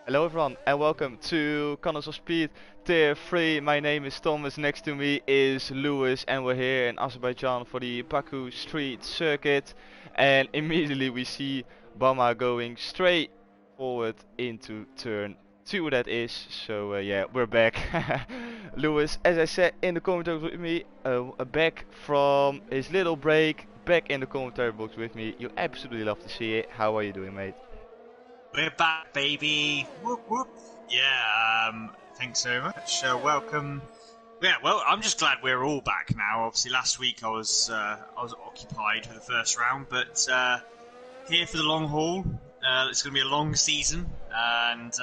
Hello everyone and welcome to Connors of Speed Tier 3. My name is Thomas, next to me is Lewis and we're here in Azerbaijan for the Baku Street Circuit. And immediately we see Bama going straight forward into turn 2 that is. So yeah, we're back. Lewis, as I said in the commentary with me, back from his little break, back in the commentary box with me. You absolutely love to see it. How are you doing, mate? We're back, baby. Whoop whoop. Yeah. Thanks so much. Welcome. Yeah. Well, I'm just glad we're all back now. Obviously, last week I was occupied for the first round, but here for the long haul. It's going to be a long season, and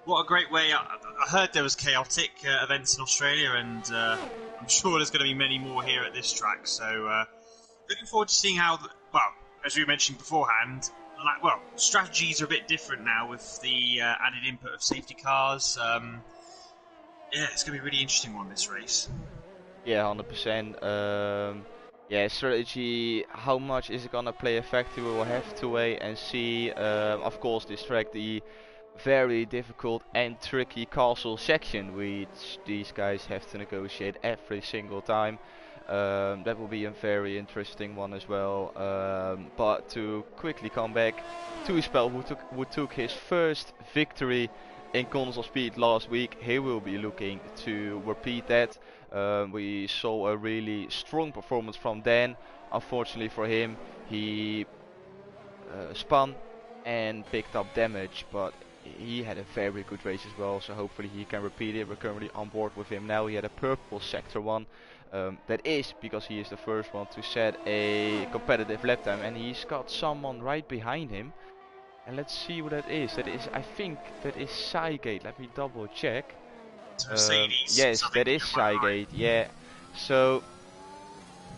what a great way! I heard there was chaotic events in Australia, and I'm sure there's going to be many more here at this track. So, looking forward to seeing how. Well, as we mentioned beforehand. Strategies are a bit different now with the added input of safety cars. Yeah, it's going to be a really interesting one, this race. Yeah, 100%. Yeah, strategy, how much is it going to play a factor? We will have to wait and see. Of course, this track, the very difficult and tricky castle section, which these guys have to negotiate every single time. That will be a very interesting one as well. But to quickly come back to Spell, who took his first victory in Connors of Speed last week, he will be looking to repeat that. We saw a really strong performance from Dan. Unfortunately for him, he spun and picked up damage, but he had a very good race as well, so hopefully he can repeat it. We're currently on board with him now. He had a purple sector 1. That is because he is the first one to set a competitive lap time, and he's got someone right behind him. And let's see what that is. That is, I think, that is Cygate. Let me double check. Yes, that is Cygate. Yeah. So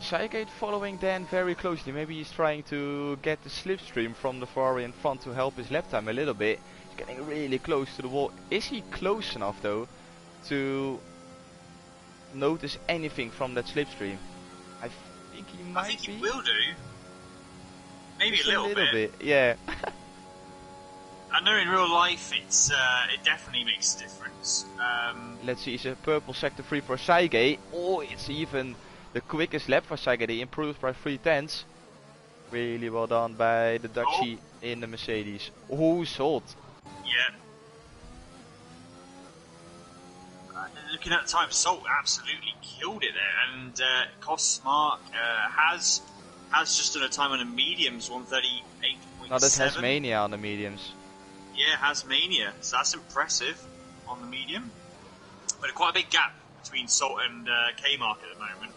Cygate following Dan very closely. Maybe he's trying to get the slipstream from the Ferrari in front to help his lap time a little bit. He's getting really close to the wall. Is he close enough though to notice anything from that slipstream? I think he might. I think he will do. Maybe a little bit. Yeah. I know in real life it definitely makes a difference. Let's see, it's a purple sector 3 for Cygate. Oh, it's even the quickest lap for Cygate. He improved by 3/10. Really well done by the Dutchie in the Mercedes. Oh, sold. Yeah. Looking at the time, Salt absolutely killed it there, and Costmark has just done a time on the mediums, 138.7. Now that's Tasmania on the mediums. Yeah, Tasmania, so that's impressive on the medium. But quite a big gap between Salt and Kmark at the moment.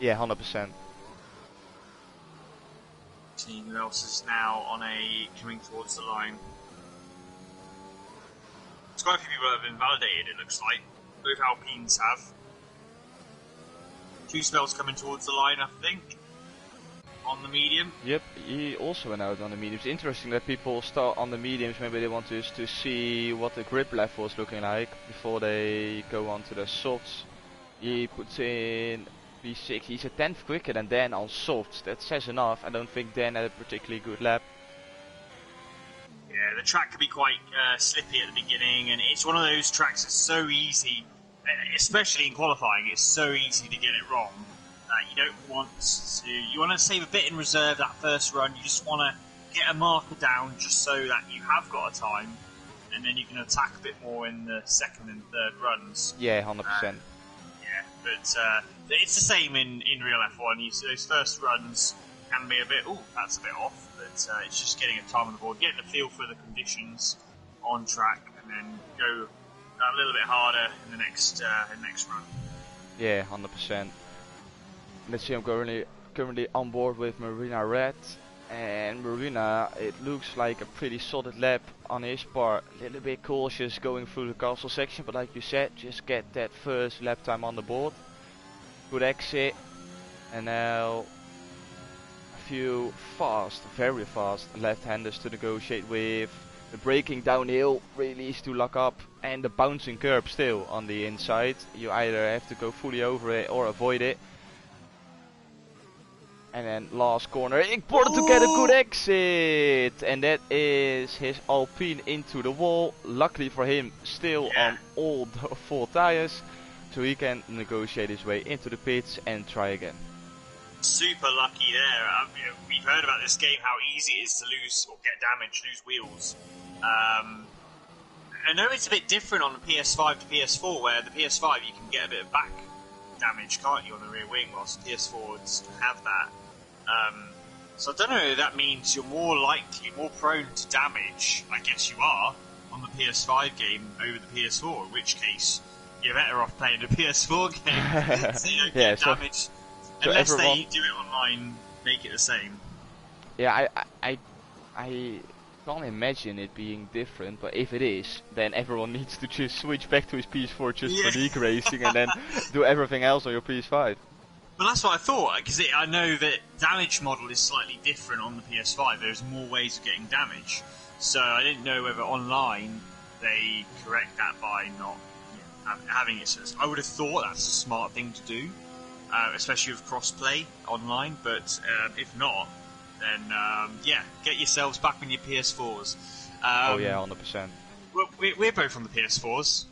Yeah, 100%. Seeing who else is now coming towards the line. There's quite a few people that have been validated, it looks like. Both Alpines have. 2 spells coming towards the line, I think. On the medium. Yep, he also went out on the mediums. Interesting that people start on the mediums. Maybe they want to see what the grip level is looking like before they go on to the softs. He puts in P6. He's a 10th quicker than Dan on softs. That says enough. I don't think Dan had a particularly good lap. Yeah, the track can be quite slippy at the beginning, and it's one of those tracks that's so easy, especially in qualifying, it's so easy to get it wrong. You don't want to. You want to save a bit in reserve that first run. You just want to get a marker down just so that you have got a time, and then you can attack a bit more in the second and third runs. Yeah, 100%. Yeah, but it's the same in real F1. Those first runs can be a bit. Oh, that's a bit off. But it's just getting a time on the board, getting a feel for the conditions on track, and then go a little bit harder in the next run. Yeah, 100%. Let's see, I'm currently on board with Marina Red, and Marina, it looks like a pretty solid lap on his part. A little bit cautious going through the castle section, but like you said, just get that first lap time on the board. Good exit, and now a few very fast left-handers to negotiate with. The braking downhill really is to lock up, and the bouncing curb still on the inside. You either have to go fully over it or avoid it. And then last corner, important to get a good exit, and that is his Alpine into the wall. Luckily for him, still on all the 4 tires, so he can negotiate his way into the pits and try again. Super lucky there. We've heard about this game, how easy it is to lose or get damage, lose wheels. I know it's a bit different on the PS5 to PS4, where the PS5 you can get a bit of back damage, can't you, on the rear wing, whilst the PS4 doesn't have that. So I don't know if that means you're more likely, more prone to damage. I guess you are on the PS5 game over the PS4, in which case you're better off playing the PS4 game so you don't get damage. So unless they do it online, make it the same. Yeah, I can't imagine it being different, but if it is, then everyone needs to just switch back to his PS4 just for league racing and then do everything else on your PS5. Well, that's what I thought, because I know that damage model is slightly different on the PS5. There's more ways of getting damage. So I didn't know whether online they correct that by not having it. I would have thought that's a smart thing to do, especially with crossplay online. But if not, then get yourselves back on your PS4s. Oh yeah, 100%. We're both on the PS4s.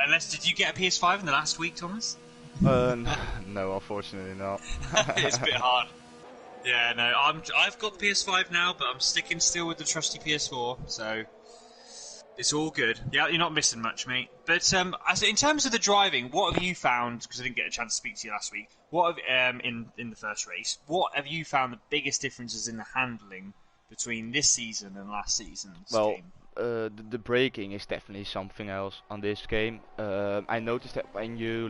Unless, did you get a PS5 in the last week, Thomas? No, unfortunately not. It's a bit hard. Yeah, no, I've got the PS5 now, but I'm sticking still with the trusty PS4, so it's all good. Yeah, you're not missing much, mate. But in terms of the driving, what have you found? Because I didn't get a chance to speak to you last week. What have in the first race? What have you found the biggest differences in the handling between this season and last season's game? The braking is definitely something else on this game. I noticed that when you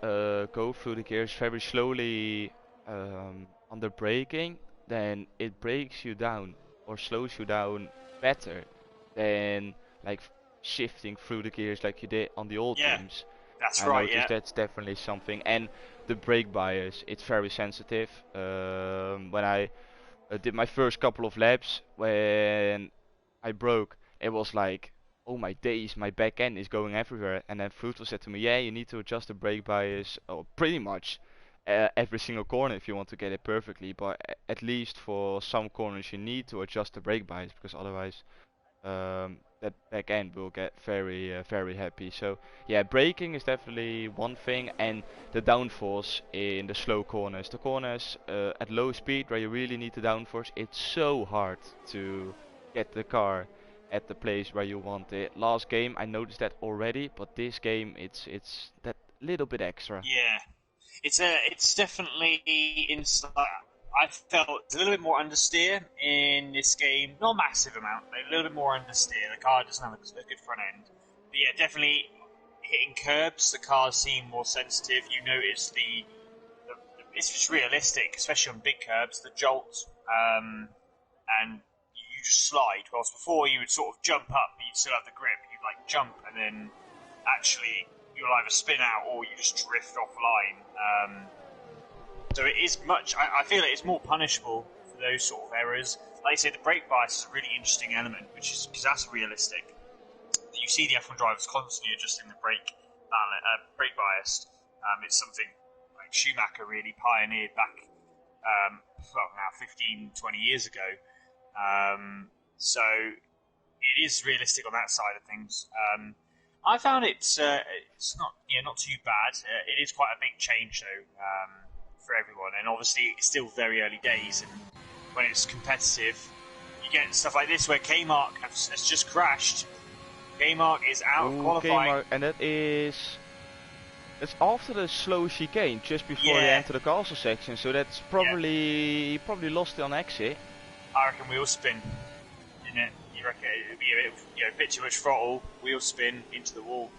go through the gears very slowly on the braking, then it breaks you down or slows you down better than shifting through the gears like you did on the old games. That's I right. noticed that's definitely something, and the brake bias, it's very sensitive. When I did my first couple of laps, when I broke, it was like, oh my days, my back end is going everywhere. And then Fruital said to me, yeah, you need to adjust the brake bias pretty much every single corner if you want to get it perfectly. But at least for some corners you need to adjust the brake bias, because otherwise that back end will get very happy. So yeah, braking is definitely one thing, and the downforce in the slow corners. The corners at low speed where you really need the downforce, it's so hard to get the car at the place where you want it. Last game I noticed that already, but this game it's that little bit extra. Yeah, it's definitely I felt it's a little bit more understeer in this game. Not a massive amount, but a little bit more understeer. The car doesn't have a good front end. But yeah, definitely hitting curbs, the cars seem more sensitive. You notice it's just realistic, especially on big curbs, the jolt, and you just slide. Whilst before you would sort of jump up, but you'd still have the grip. You'd jump and then actually you'll either spin out or you just drift offline. So it is much. I feel it's more punishable for those sort of errors. Like I say, the brake bias is a really interesting element, which is because that's realistic. You see the F1 drivers constantly adjusting the brake bias. It's something like Schumacher really pioneered back, now 15, 20 years ago. So it is realistic on that side of things. I found it's not too bad. It is quite a big change though for everyone, and obviously it's still very early days. And when it's competitive, you get stuff like this where K-Mark has just crashed. K-Mark is out of qualifying, K-Mark, and it's after the slow chicane, just before they enter the castle section. So that's probably he probably lost it on exit. I reckon wheel spin, isn't it? You reckon it would be a bit too much throttle, wheel spin into the wall.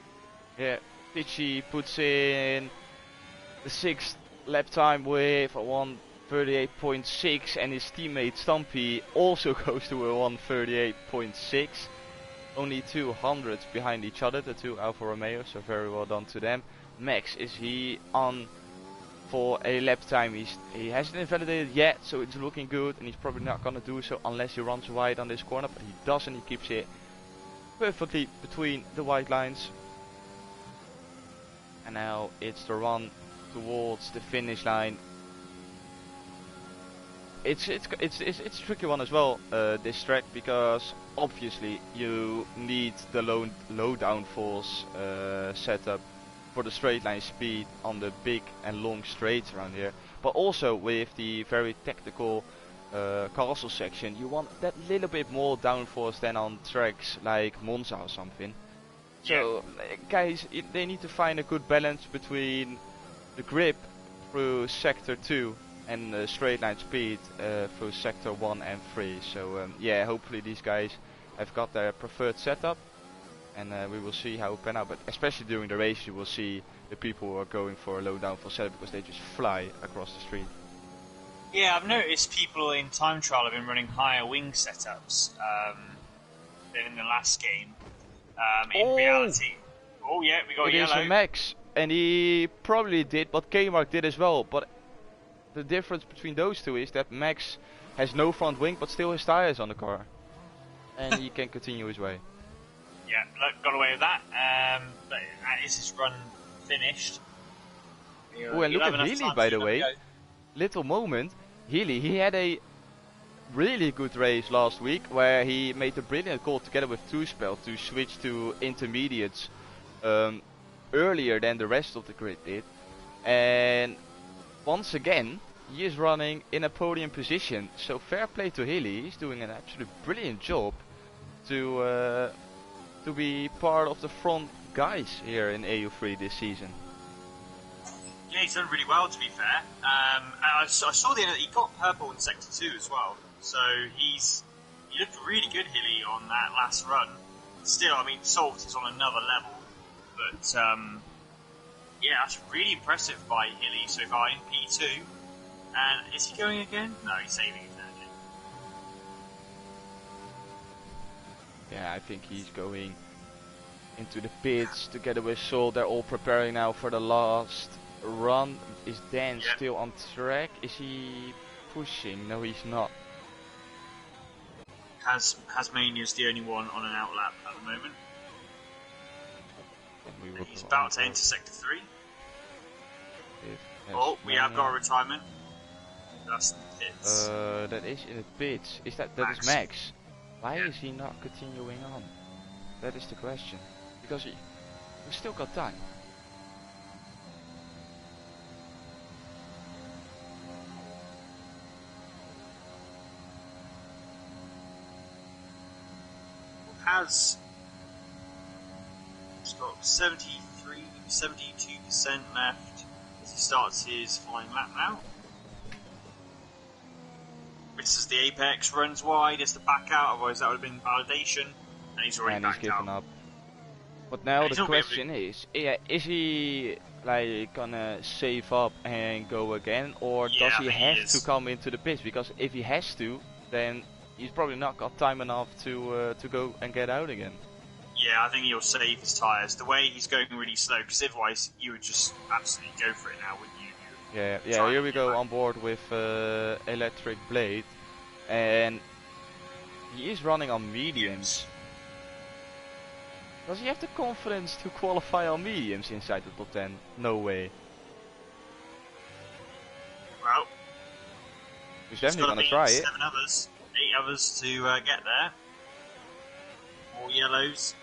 Yeah, Pitchy puts in the 6th lap time with a 1:38.6, and his teammate Stumpy also goes to a 1:38.6. Only 200 behind each other, the two Alfa Romeo, so very well done to them. Max, is he on for a lap time? He hasn't invalidated yet, so it's looking good, and he's probably not gonna do so unless he runs wide on this corner, but he doesn't. He keeps it perfectly between the white lines. And now it's the run towards the finish line. It's a tricky one as well, this track, because obviously you need the low downforce setup for the straight line speed on the big and long straights around here, but also with the very technical castle section you want that little bit more downforce than on tracks like Monza or something. So guys, they need to find a good balance between the grip through sector 2 and straight line speed through sector 1 and 3. So yeah, hopefully these guys have got their preferred setup, and we will see how it pan out. But especially during the race you will see the people who are going for a low downforce setup, because they just fly across the street. Yeah, I've noticed people in time trial have been running higher wing setups than in the last game. In reality, we got it yellow. It is Max, and he probably did, but K-Mark did as well. But the difference between those two is that Max has no front wing, but still his tires on the car, and he can continue his way. Yeah, got away with that. But is his run finished? Oh, and look at Healy, by the way. Little moment. Healy, he had a really good race last week where he made a brilliant call together with Two-Spell to switch to intermediates earlier than the rest of the grid did. And once again, he is running in a podium position, so fair play to Healy. He's doing an absolutely brilliant job to be part of the front guys here in EU3 this season. Yeah, he's done really well, to be fair. I saw he got purple in sector 2 as well, so he looked really good, Healy, on that last run. Still, I mean, Salt is on another level, but yeah, that's really impressive by Healy so far in P2. And is he going again? No, he's saving it now. Yeah, I think he's going into the pits together with Sol. They're all preparing now for the last run. Is Dan still on track? Is he pushing? No, he's not. Hasmania's the only one on an outlap at the moment. And he's about to enter sector 3. Oh, we have got a retirement. That's in the pits. That is in the pits. That is Max? Why is he not continuing on? That is the question. Because we've still got time. He's got 72% left as he starts his flying lap now. Misses the apex, runs wide, has to back out, otherwise that would have been validation, and he's already backed given out. Up. But now the question is he like gonna save up and go again, or does he have to come into the pits? Because if he has to, then he's probably not got time enough to go and get out again. Yeah, I think he'll save his tyres. The way he's going really slow, because otherwise you would just absolutely go for it now, wouldn't you? Yeah, here we go on board with Electric Blade, and he is running on mediums. Does he have the confidence to qualify on mediums inside the top 10? No way. Well, he's definitely gonna try it. 8 others to get there. More yellows.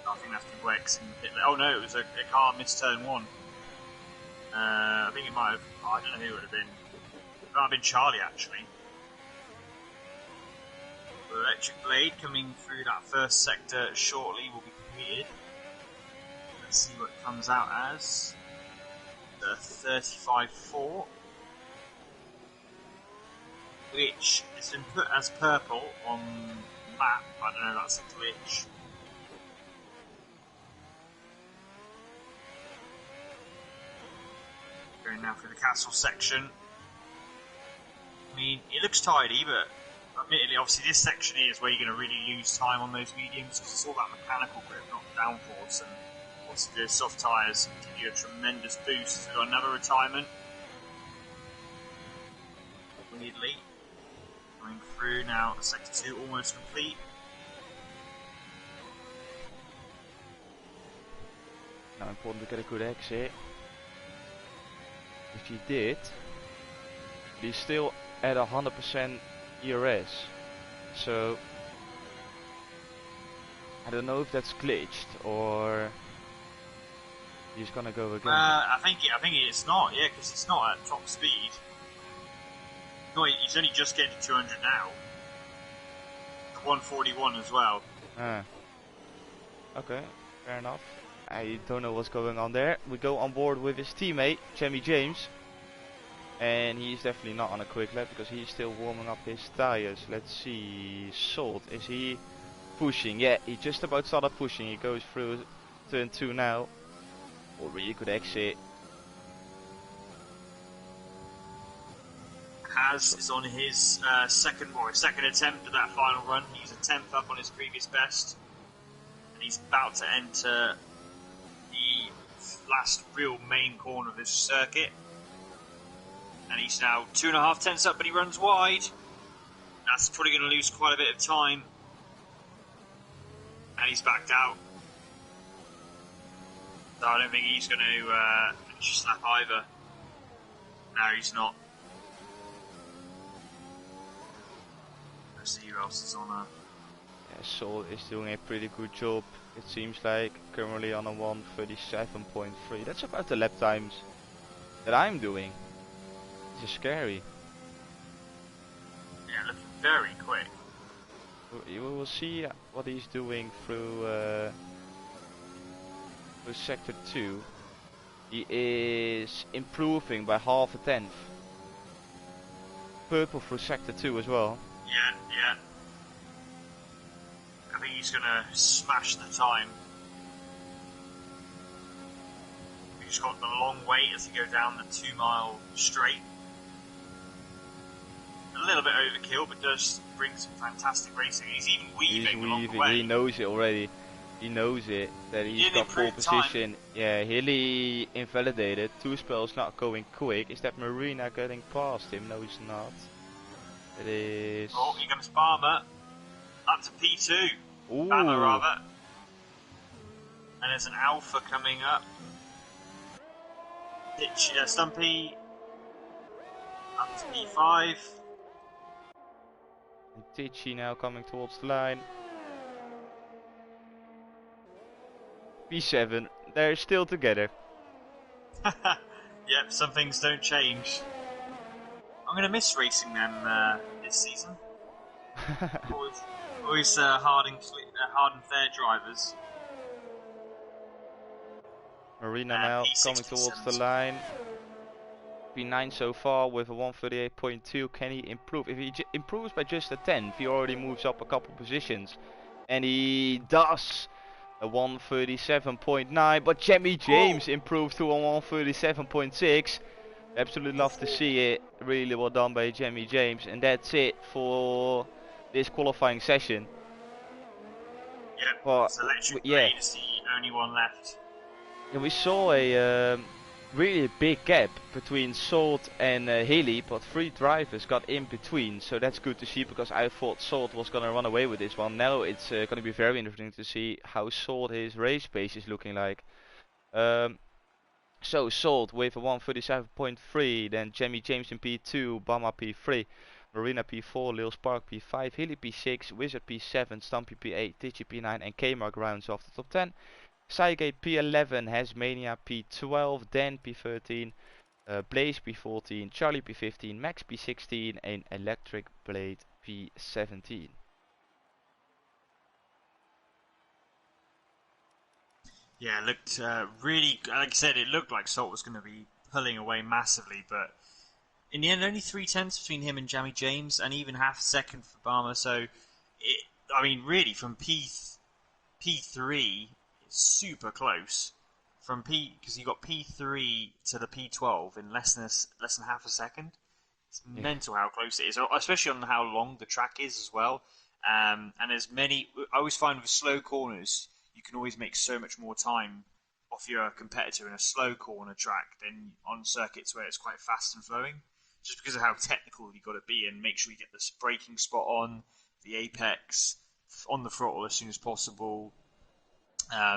I think that's the Wex in the pit. Oh no, it was a car missed turn 1. I think it might have. I don't know who it would have been. It might have been Charlie actually. The Electric Blade coming through that first sector shortly will be completed. Let's see what it comes out as. The 35.4. Which has been put as purple on the map. I don't know, that's a glitch. Going now through the castle section. I mean, it looks tidy, but admittedly, obviously this section here is where you're going to really lose time on those mediums, because it's all about mechanical grip, not downforce, and obviously the soft tyres give you a tremendous boost. We've got another retirement. Weirdly. Going through now, sector 2 almost complete. Now important to get a good exit. if he did, he's still at 100% ERS. So I don't know if that's glitched or he's gonna go again. I think it's not. Yeah, because it's not at top speed. No, he's only just getting to 200 now. 141 as well. Okay, fair enough. I don't know what's going on there. We go on board with his teammate, Jamie James. And he's definitely not on a quick lap because he's still warming up his tires. Let's see, Salt, is he pushing? Yeah, he just about started pushing. He goes through turn 2 now. Or really good exit. Has is on his second attempt at that final run. He's a 10th up on his previous best. And he's about to enter the last real main corner of this circuit. And he's now 2.5 tenths up, but he runs wide. That's probably going to lose quite a bit of time. And he's backed out. So I don't think he's going to finish his lap either. No, he's not. Let's see who else is on a... Yeah, Sol is doing a pretty good job, it seems like. Currently on a 1:37.3. That's about the lap times that I'm doing. This is scary. Yeah, looking very quick. You will see what he's doing through sector 2. He is improving by half a tenth. Purple through sector 2 as well. Yeah. I think he's gonna smash the time. He's got the long wait as he go down the 2-mile straight. A little bit overkill, but does bring some fantastic racing. He's even weaving along the way. He knows it already. He knows it, that he's got pole position. Time. Yeah, Hilly invalidated. 2 spells not going quick. Is that Marina getting past him? No, he's not. It is... Oh, here comes Barmer. Up to P2. Ooh. Banner, rather. And there's an Alpha coming up. Stumpy. Up to P5. And Tichy now coming towards the line. P7, they're still together. Yep, some things don't change. I'm going to miss racing them this season. always hard and fair drivers. Marina now coming towards the line. P9 so far with a 1:38.2. Can he improve? If he improves by just a 10th, he already moves up a couple positions. And he does! A 1:37.9, but Jamie James improved to a 1:37.6. Absolutely love to see it. Really well done by Jamie James. And that's it for this qualifying session. Yep, but, it's electric blade is the only one left. And we saw a really big gap between Salt and Haley, but 3 drivers got in between, so that's good to see because I thought Salt was gonna run away with this one. Now it's gonna be very interesting to see how Salt his race pace is looking like. So Salt with a 1:37.3, then Jamie James in P2, Bama P3, Marina P4, Lil Spark P5, Hilly P6, Wizard P7, Stumpy P8, Tichy P9 and K-Mark rounds off the top 10. Cygate P11, Hasmania P12, Dan P13, Blaze P14, Charlie P15, Max P16 and Electric Blade P17. Yeah, it looked really, like I said, it looked like Salt was going to be pulling away massively, but in the end only 3 tenths between him and Jamie James and even half a second for Barmer, so I mean really from P3 super close from because you got P3 to the P12 in less than half a second. It's mental how close it is, especially on how long the track is as well. And there's many. I always find with slow corners, you can always make so much more time off your competitor in a slow corner track than on circuits where it's quite fast and flowing. Just because of how technical you got to be and make sure you get this braking spot on the apex on the throttle as soon as possible.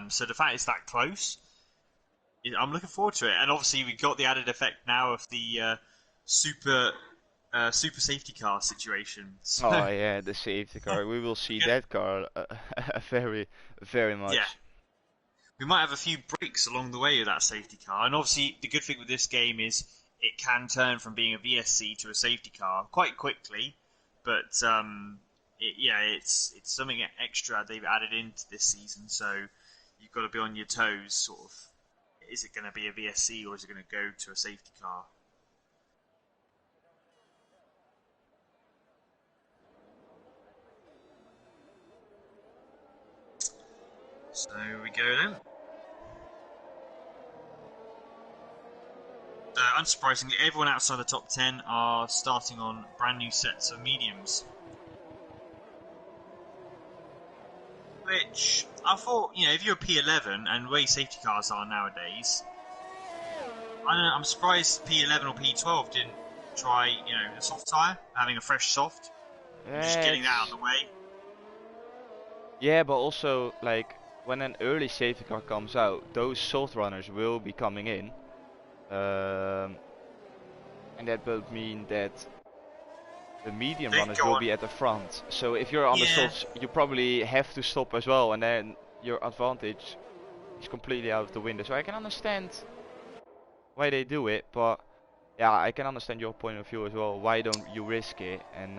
So the fact it's that close I'm looking forward to it. And obviously, we've got the added effect now of the super safety car situation. So, Oh yeah, the safety car. We will see that car very, very yeah, much. we might have a few breaks along the way with that safety car. And obviously, the good thing with this game is it can turn from being a VSC to a safety car quite quickly. But it's something extra they've added into this season. So you've got to be on your toes. Sort of, is it going to be a VSC or is it going to go to a safety car? So we go then. Unsurprisingly, everyone outside the top 10 are starting on brand new sets of mediums. Which, I thought, if you're a P11 and the way safety cars are nowadays, I don't know, I'm surprised P11 or P12 didn't try, a soft tyre, having a fresh soft, and just getting that out of the way. Yeah, but also, like, when an early safety car comes out, those soft runners will be coming in. And that will mean that the medium runners will be at the front. So if you're on the softs, you probably have to stop as well, and then your advantage is completely out of the window. So I can understand why they do it, but yeah, I can understand your point of view as well. Why don't you risk it and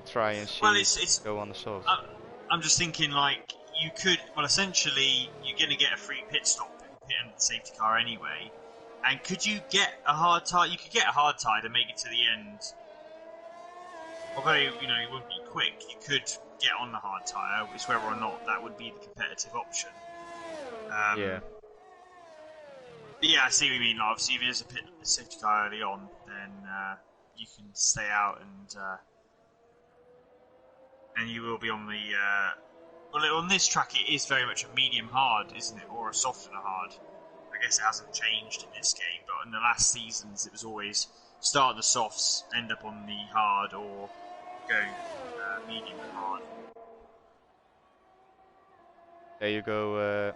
try and see go on the soft? I'm just thinking, like, you could, essentially, you're going to get a free pit stop in the safety car anyway. And could you get a hard tire? You could get a hard tire to make it to the end. Although, you wouldn't be quick, you could get on the hard tire. It's whether or not that would be the competitive option. Yeah. But yeah, I see what you mean. Like, obviously, if there's a safety car early on, then you can stay out and you will be on the. Well, on this track, it is very much a medium hard, isn't it, or a soft and a hard. I guess it hasn't changed in this game, but in the last seasons, it was always start the softs, end up on the hard, or go medium and hard. There you go,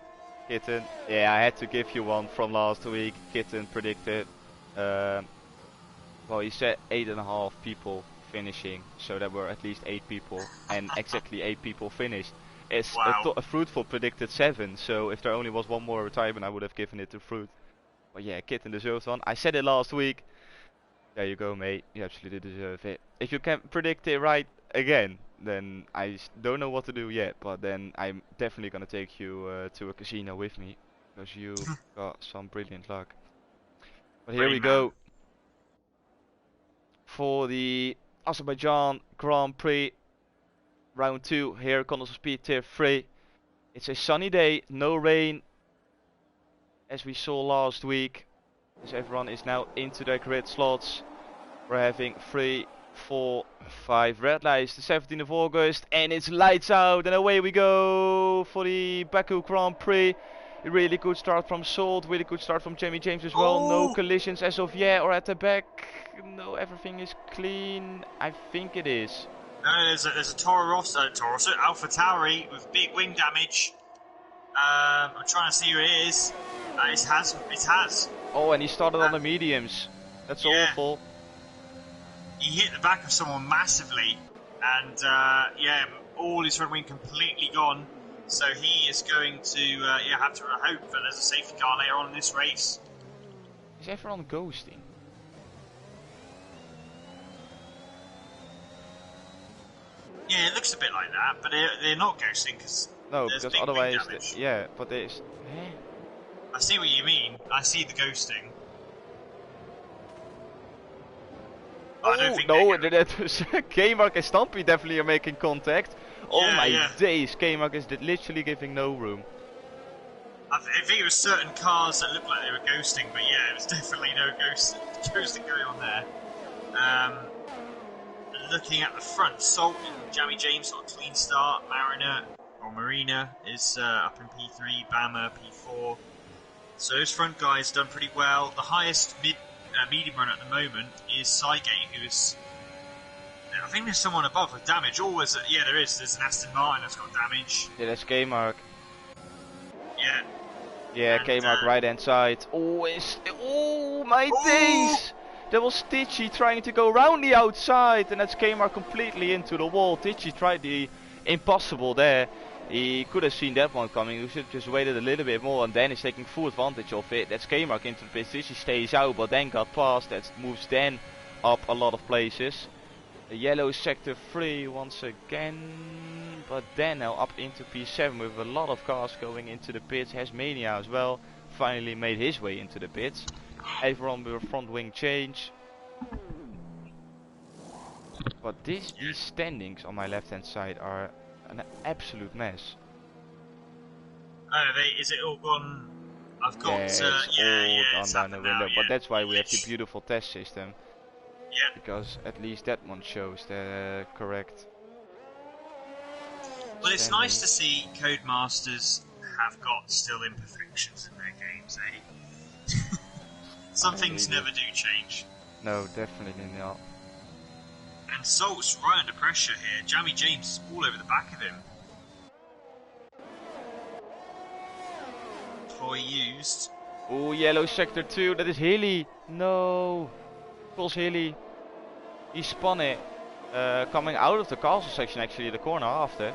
Kitten. Yeah, I had to give you one from last week. Kitten predicted, well, he said 8.5 people finishing, so there were at least 8 people, and exactly 8 people finished. It's a Fruitful predicted 7, so if there only was one more retirement, I would have given it to Fruit. But yeah, Kitten deserves one. I said it last week. There you go, mate. You absolutely deserve it. If you can predict it right again, then I don't know what to do yet, but then I'm definitely gonna take you to a casino with me, because you got some brilliant luck. But here we go for the Azerbaijan Grand Prix round 2 here, Condos of Speed Tier 3. It's a sunny day, no rain, as we saw last week, as everyone is now into their grid slots. We're having 3, 4, 5 red lights, the 17th of August, and it's lights out, and away we go for the Baku Grand Prix. A really good start from Salt, really good start from Jamie James as well. No collisions as of yet, or at the back. No, everything is clean. I think it is. No, there's a Toro Rosso, Alpha Tauri with big wing damage. I'm trying to see who it is. It has. Oh, and he started on the mediums. That's awful. He hit the back of someone massively, and all his front wing completely gone. So he is going to have to hope that there's a safety car later on in this race. Is everyone ghosting? Yeah, it looks a bit like that, but they're not ghosting because otherwise, but there's. I see what you mean. I see the ghosting. That was K-Mark and Stampy definitely are making contact. Oh my days, K-Mark is literally giving no room. I think it was certain cars that looked like they were ghosting, but yeah, it was definitely no ghosting going on there. Looking at the front, Salt and Jamie James got a clean start. Marina is up in P3, Bama P4. So those front guys done pretty well. The highest medium run at the moment is Cygate, who is. I think there's someone above with damage. There is. There's an Aston Martin that's got damage. Yeah, that's K-Mark. Yeah. Yeah, And, K-Mark right hand side. Oh my days! That was Tichy trying to go round the outside, and that's K-Mark completely into the wall. Tichy tried the impossible there. He could have seen that one coming. He should have just waited a little bit more, and then he's taking full advantage of it. That's K-Mark into the pit. Tichy stays out, but then got past. That moves then up a lot of places. The yellow sector 3 once again, but then now up into P7 with a lot of cars going into the pits. Hasmania as well finally made his way into the pits. Everyone with a front wing change. But these standings on my left hand side are an absolute mess. Oh, is it all gone? I've got, it's all gone down the window, but that's why we have the Glitch. beautiful test system. Yeah. Because at least that one shows the correct. Well, it's nice to see Codemasters have got still imperfections in their games, eh? Some things never do change. No, definitely not. And Salt's right under pressure here. Jammy James is all over the back of him. Toy used. Oh, yellow sector 2, that is Hilly. No. Pulls Hilly. He spun it. Coming out of the castle section, actually, the corner after.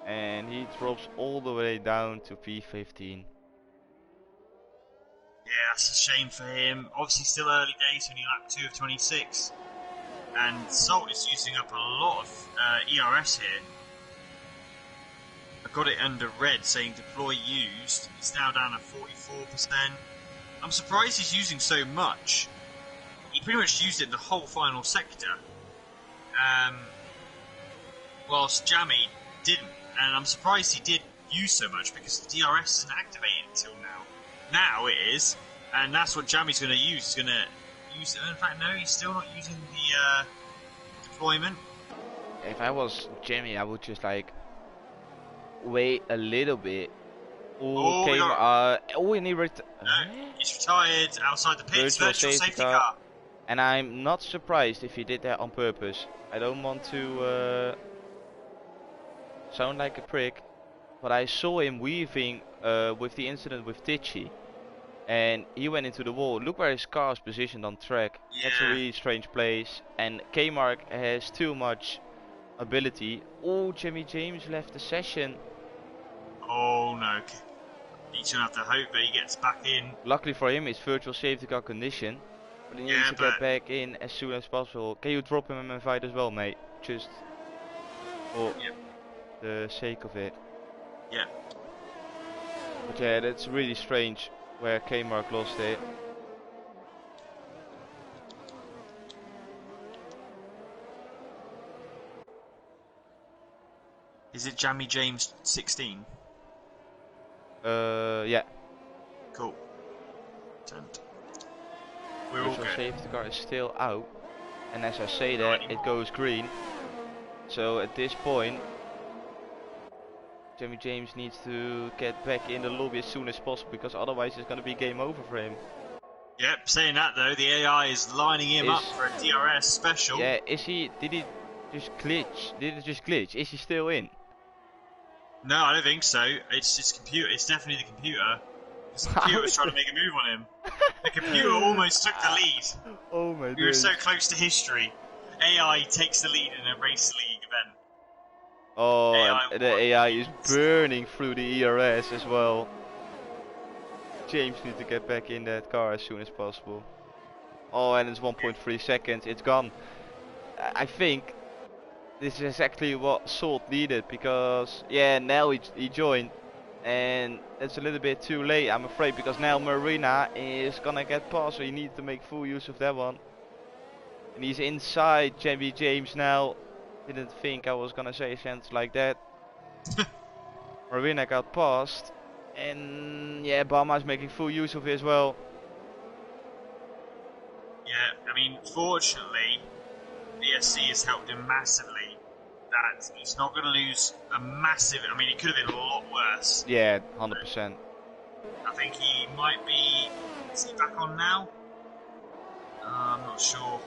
And he drops all the way down to P15. Yeah, that's a shame for him. Obviously, still early days, only lap 2 of 26. And Salt is using up a lot of ERS here. I got it under red saying deploy used. It's now down at 44%. I'm surprised he's using so much. He pretty much used it in the whole final sector. Whilst Jammy didn't. And I'm surprised he did use so much because the DRS isn't activated until now. Now it is, and that's what Jammy's going to use. He's going to use it. In fact, no, he's still not using the deployment. If I was Jammy, I would just like wait a little bit. And he's retired outside the pits. Virtual safety car. And I'm not surprised if he did that on purpose. I don't want to sound like a prick, but I saw him weaving with the incident with Tichy, and he went into the wall. Look where his car is positioned on track. Yeah. That's a really strange place, and K-Mark has too much ability. Oh, Jimmy James left the session. Oh no, he's gonna have to hope that he gets back in. Luckily for him, it's virtual safety car condition, but he needs to get back in as soon as possible. Can you drop him and invite as well, mate? Just for the sake of it. Yeah. But yeah, that's really strange where K-Mark lost it. Is it Jammy James 16? Yeah. Cool. We're all Virtual good. safety car is still out, and as I say that, it goes green. So at this point, Jimmy James needs to get back in the lobby as soon as possible, because otherwise it's going to be game over for him. Yep, saying that though, the AI is lining him up for a DRS special. Yeah, did he just glitch? Did it just glitch? Is he still in? No, I don't think so. It's computer. It's definitely the computer. The computer was trying to make a move on him. The computer almost took the lead. Oh my god. We were so close to history. AI takes the lead in a race league event. Oh, and the AI is burning through the ERS as well. James needs to get back in that car as soon as possible. Oh, and it's 1.3 seconds. It's gone. I think this is exactly what Salt needed, because yeah, now he joined, and it's a little bit too late, I'm afraid, because now Marina is gonna get past, so he needs to make full use of that one. And he's inside Jamie James now. Didn't think I was gonna say a sentence like that. Marina got past, and yeah, Bama's making full use of it as well. Yeah, I mean, fortunately, BSC has helped him massively. That he's not going to lose a massive. I mean, it could have been a lot worse. Yeah, 100%. I think he might be. Is he back on now? I'm not sure.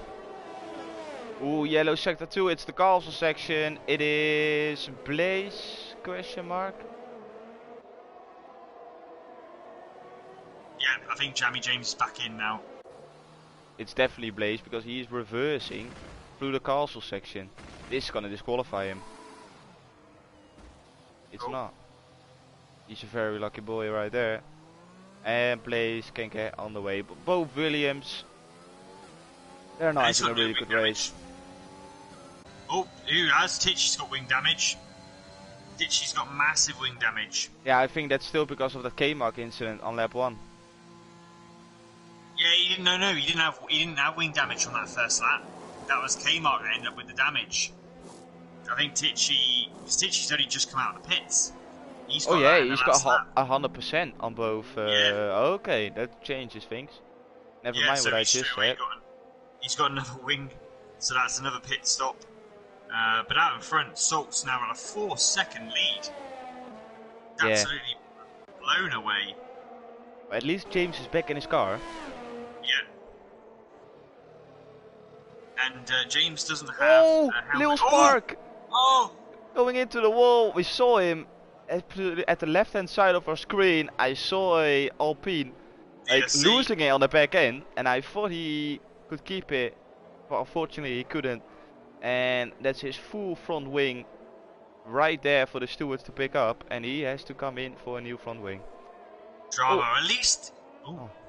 Ooh, yellow sector 2, it's the castle section. It is Blaze Question mark. Yeah, I think Jamie James is back in now. It's definitely Blaze because he is reversing through the castle section. This is gonna disqualify him. It's not. He's a very lucky boy right there. And Blaze can get on the way. But both Williams, they're not having a really good race. Oh, who has? Titchy's got wing damage. Titchy's got massive wing damage. Yeah, I think that's still because of the K-Mark incident on lap 1. Yeah, he didn't. No, he didn't have wing damage on that first lap. That was Kmart that ended up with the damage. I think Titchy's only just come out of the pits. He's got he's got 100% on both. Okay, that changes things. Never mind what I just said. He's got another wing, so that's another pit stop. But out in front, Salt's now on a 4-second lead. Absolutely blown away. At least James is back in his car. Yeah. And James doesn't have a helmet. Little spark! Oh! Going into the wall, we saw him at the left hand side of our screen. I saw a Alpine losing it on the back end, and I thought he could keep it, but unfortunately he couldn't. And that's his full front wing right there for the stewards to pick up, and he has to come in for a new front wing. Drama, at least.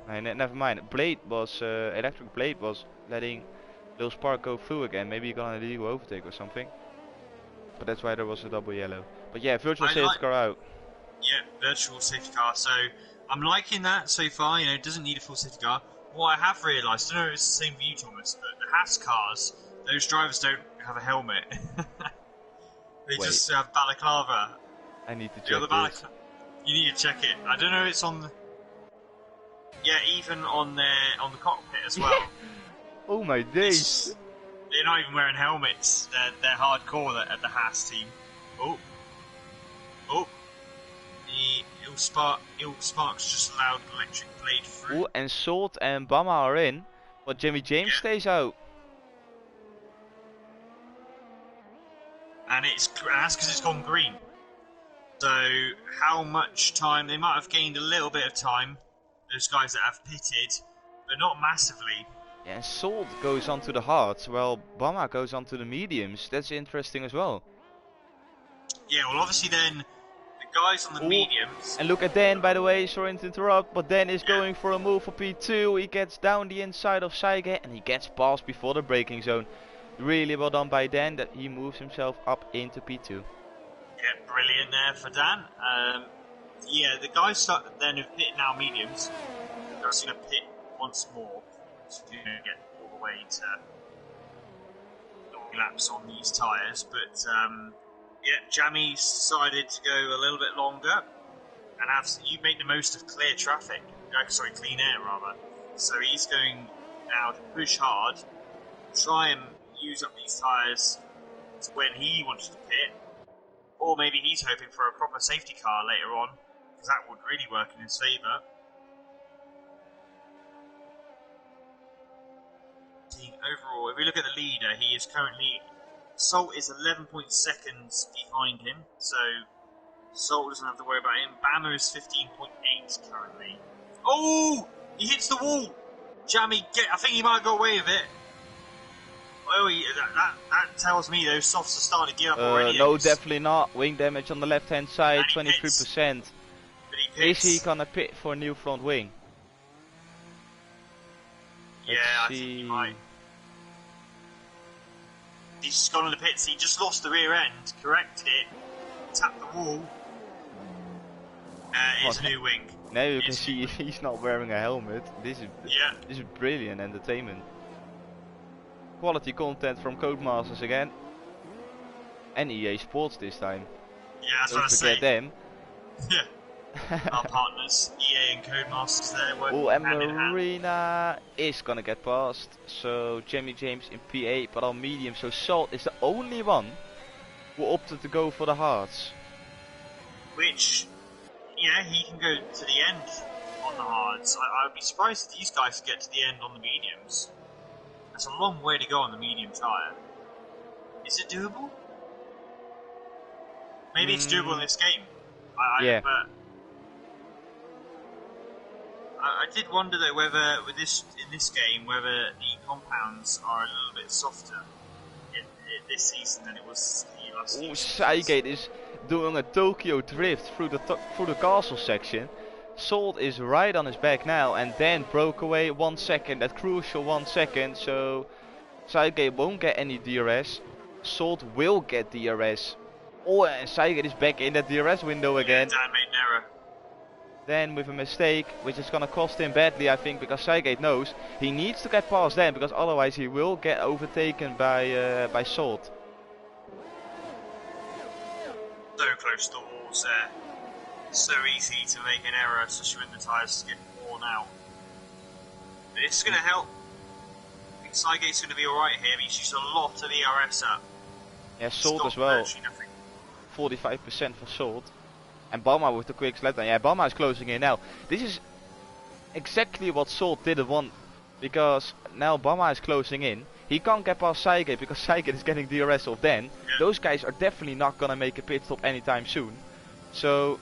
Never mind. Electric Blade was letting Lil Spark go through again. Maybe he got an illegal overtake or something. But that's why there was a double yellow. But yeah, virtual safety car out. Yeah, virtual safety car. So I'm liking that so far. You know, it doesn't need a full safety car. What I have realised, I don't know if it's the same for you, Thomas, but the Haas cars, those drivers don't have a helmet. They just have balaclava. I need to check this. You need to check it. I don't know. It's on the. Yeah, even on the cockpit as well. Oh my days! They're not even wearing helmets. They're hardcore at the Haas team. Sparks just allowed Electric Blade through. And Salt and Bama are in, but Jimmy James stays out. And that's because it's gone green. So how much time? They might have gained a little bit of time. Those guys that have pitted, but not massively. Yeah, and Salt goes onto the hards, while Bama goes onto the mediums. That's interesting as well. Yeah, well, obviously then the guys on the mediums. And look at Dan, by the way. Sorry to interrupt, but Dan is going for a move for P2. He gets down the inside of Saige and he gets past before the braking zone. Really well done by Dan that he moves himself up into P2. Yeah, brilliant there for Dan. Yeah, the guys then who've pitted now mediums, they're just going to pit once more to get all the way to long laps on these tyres. But yeah, Jammy's decided to go a little bit longer and you make the most of clear traffic. Clean air rather. So he's going now to push hard, try and use up these tyres to when he wants to pit. Or maybe he's hoping for a proper safety car later on, because that would really work in his favour. Overall, if we look at the leader, he is currently... Salt is 11 seconds behind him, so Salt doesn't have to worry about him. Bama is 15.8 currently. Oh! He hits the wall! Jammy, I think he might go away with it. Oh, that tells me those softs are starting to gear up already. No, definitely not. Wing damage on the left hand side, 23%. Is he gonna pit for a new front wing? Yeah, I think he might. He's just gone on the pits. He just lost the rear end, corrected it, tapped the wall. It's a new wing. Now you can see he's not wearing a helmet. This is brilliant entertainment. Quality content from Codemasters again. And EA Sports this time. Yeah, that's what I say. Don't forget them. Yeah. Our partners, EA and Codemasters there working and hand in hand. Marina is gonna get past. So Jimmy James in P8, but on medium. So Salt is the only one who opted to go for the hards. Which, yeah, he can go to the end on the hards. I'd be surprised if these guys get to the end on the mediums. That's a long way to go on the medium tyre. Is it doable? Maybe it's doable in this game. Yeah. But I did wonder though whether with in this game whether the compounds are a little bit softer in this season than it was the last season. Cygate is doing a Tokyo drift through the castle section. Salt is right on his back now, and then broke away 1 second, that crucial 1 second, so Cygate won't get any DRS. Salt will get DRS. Oh, and Cygate is back in that DRS window again. Yeah, Dan made an error. Then with a mistake, which is gonna cost him badly, I think, because Cygate knows he needs to get past them, because otherwise he will get overtaken by Salt. So close to the walls there. So easy to make an error, especially when the tyres get worn out. But it's going to help. I think Cygate's going to be alright here. He's used a lot of ERS up. Yeah, Salt as well. 45% for Salt. And Bama with the quick slap down. Yeah, Bama is closing in now. This is exactly what Salt didn't want. Because now Bama is closing in. He can't get past Cygate because Cygate is getting DRS off then. Yeah. Those guys are definitely not going to make a pit stop anytime soon. So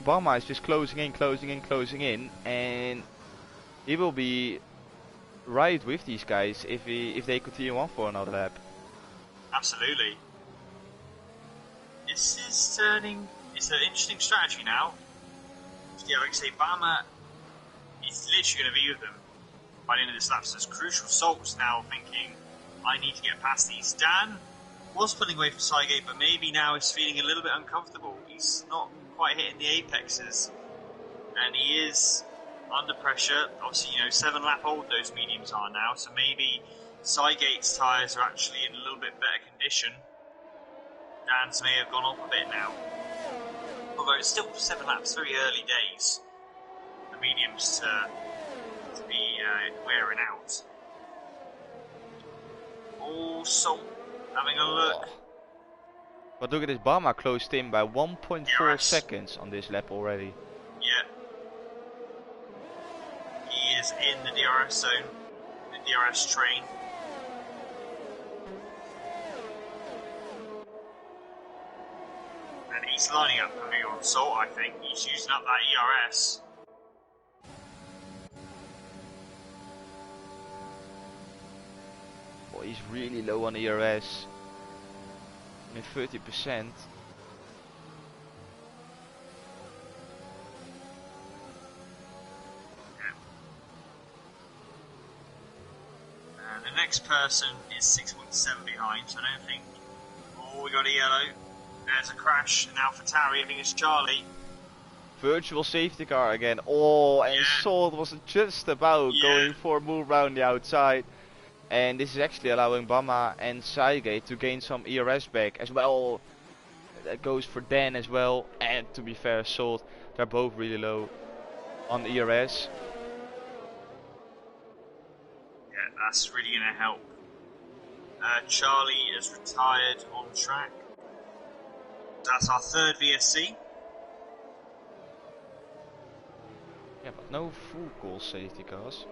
Bama is just closing in. And he will be right with these guys if they continue on for another lap. Absolutely. This is turning... It's an interesting strategy now. Yeah, like I say, Bama is literally going to be with them by the end of this lap. So it's crucial. Salt's now thinking, I need to get past these. Dan was pulling away from Cygate, but maybe now is feeling a little bit uncomfortable. He's not quite hitting the apexes, and he is under pressure. Obviously, 7 lap old those mediums are now, so maybe Cygate's tyres are actually in a little bit better condition. Dan's may have gone off a bit now. Although it's still 7 laps, very early days. The mediums to be wearing out. Oh, Salt having a look. But look at this, Bama closed in by 1.4 seconds on this lap already. Yeah. He is in the DRS zone, the DRS train. And he's lining up for me on Salt, I think. He's using up that ERS. Oh, he's really low on ERS. I mean, 30%. The next person is 6.7 behind, so I don't think... Oh, we got a yellow. There's a crash, and AlphaTauri, I think it's Charlie. Virtual safety car again. Oh, and Salt was just about going for a move around the outside. And this is actually allowing Bama and Cygate to gain some ERS back as well. That goes for Dan as well. And to be fair, Salt, they're both really low on ERS. Yeah, that's really going to help. Charlie is retired on track. That's our 3rd VSC. Yeah, but no full call safety cars.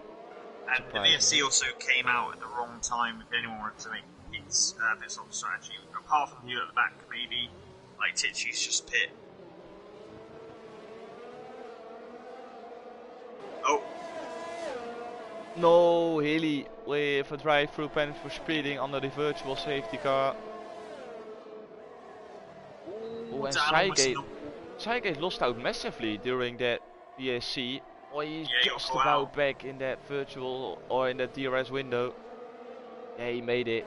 And the VSC also came out at the wrong time if anyone wanted to make its pit stop strategy. Apart from you at the back, maybe, like Tichy's just pit. Oh. No, Hilly with a drive-through penalty for speeding under the virtual safety car. Oh, and Cygate lost out massively during that VSC. Oh, he's just about back in that virtual or in that DRS window. Yeah, he made it.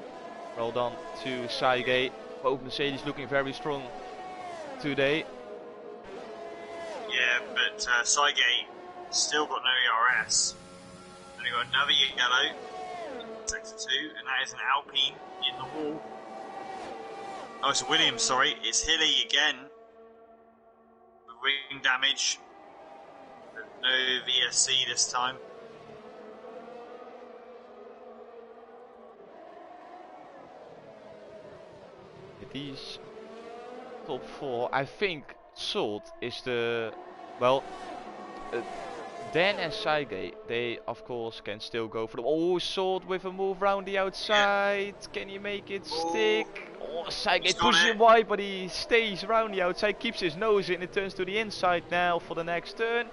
Well done to Cygate. Both Mercedes looking very strong today. Yeah, but Cygate still got no ERS. And we got another yellow, sector 2, and that is an Alpine in the wall. Oh, it's a Williams, sorry. It's Hilly again. Ring damage. No VSC this time. These top 4, I think Salt is the, well, Dan and Saige, they of course can still go for the. Oh, Salt with a move round the outside. Can he make it stick? Oh, Saige pushes him wide, but he stays around the outside, keeps his nose in. It turns to the inside now for the next turn.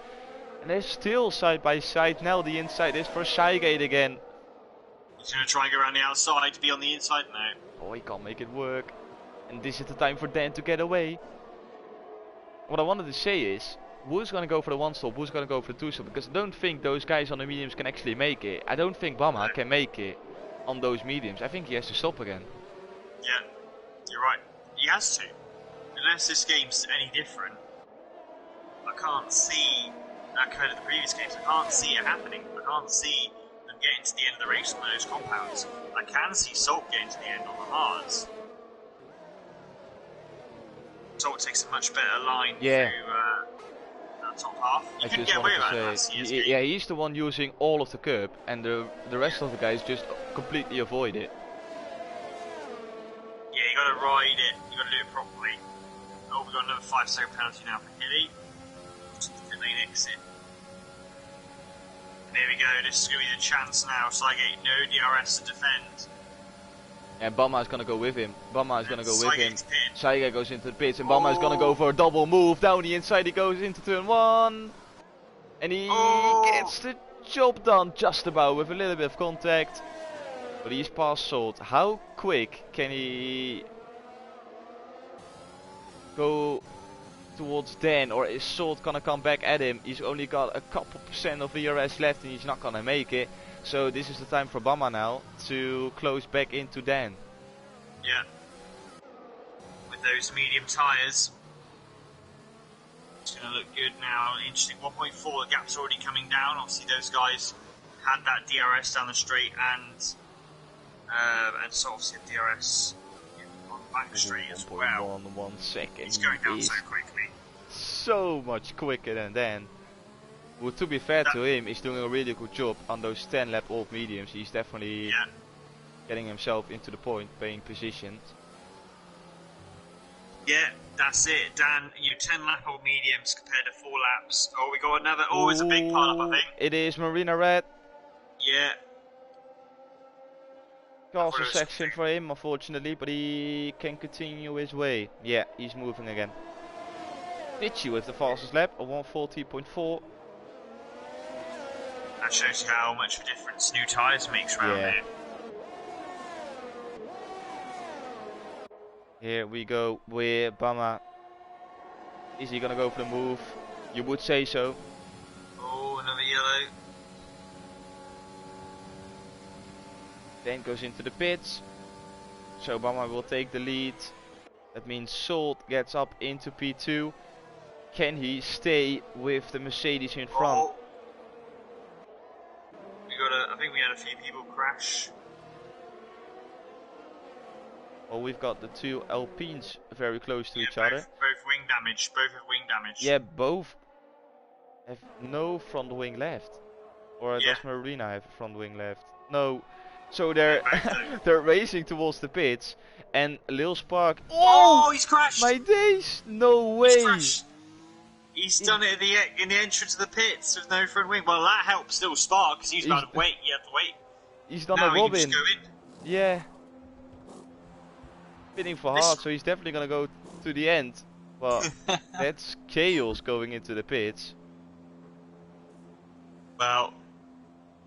And they're still side by side. Now the inside is for Saige again. He's going to try and go around the outside to be on the inside now. Oh, he can't make it work. And this is the time for Dan to get away. What I wanted to say is, who's going to go for the one stop, who's going to go for the two stop? Because I don't think those guys on the mediums can actually make it. I don't think Bama can make it on those mediums. I think he has to stop again. Yeah, you're right. He has to. Unless this game's any different, I can't see that code of the previous games. I can't see it happening. I can't see them getting to the end of the race on those compounds. I can see Salt getting to the end on the hards. Salt takes a much better line through that top half. You couldn't get away with that. Yeah, he's the one using all of the curb, and the rest of the guys just completely avoid it. Yeah, you gotta ride it, you gotta do it properly. Oh, we've got another 5-second penalty now for Hilly. Pit lane exit. And here we go, this is gonna be the chance now. Saige, no DRS to defend. And Bama is gonna go with him. Bama is gonna go with him. Saige goes into the pits, and Bama is gonna go for a double move. Down the inside he goes into turn 1. And he gets the job done just about with a little bit of contact. But he's past Salt. How quick can he go towards Dan, or is Salt gonna come back at him? He's only got a couple % of ERS left and he's not gonna make it. So this is the time for Bama now to close back into Dan. Yeah. With those medium tyres. It's going to look good now. Interesting. 1.4, the gap's already coming down. Obviously those guys had that DRS down the straight and so obviously the DRS on the back straight as well. 1 second. He's going down so quickly. So much quicker than Dan. Well, to be fair to him, he's doing a really good job on those 10 lap old mediums. He's definitely getting himself into the point, paying positions. Yeah, that's it. Dan, 10 lap old mediums compared to 4 laps. Oh, we got another. Oh, it's a big pile up, I think. It is Marina Red. Yeah. Castle section for him, unfortunately, but he can continue his way. Yeah, he's moving again. Ditchy with the fastest lap, a 140.4. That shows you how much of a difference new tyres makes around here. Here we go with Bama. Is he gonna go for the move? You would say so. Oh, another yellow. Then goes into the pits. So Bama will take the lead. That means Salt gets up into P2. Can he stay with the Mercedes in front? Oh. I think we had a few people crash. Well, we've got the two Alpines very close to each both, other. Both wing damage. Both have wing damage. Yeah, both have no front wing left. Or does Marina have a front wing left? No. So they're they're racing towards the pits, and Lil Spark. Oh, he's crashed! My days! No way! He's crashed. He's done it in the entrance of the pits with no front wing. Well, that helps still Spark because he's about to wait. He had to wait. He's done now a Robin. He can just go in. Yeah. Spinning for hard, so he's definitely gonna go to the end. But that's chaos going into the pits. Well,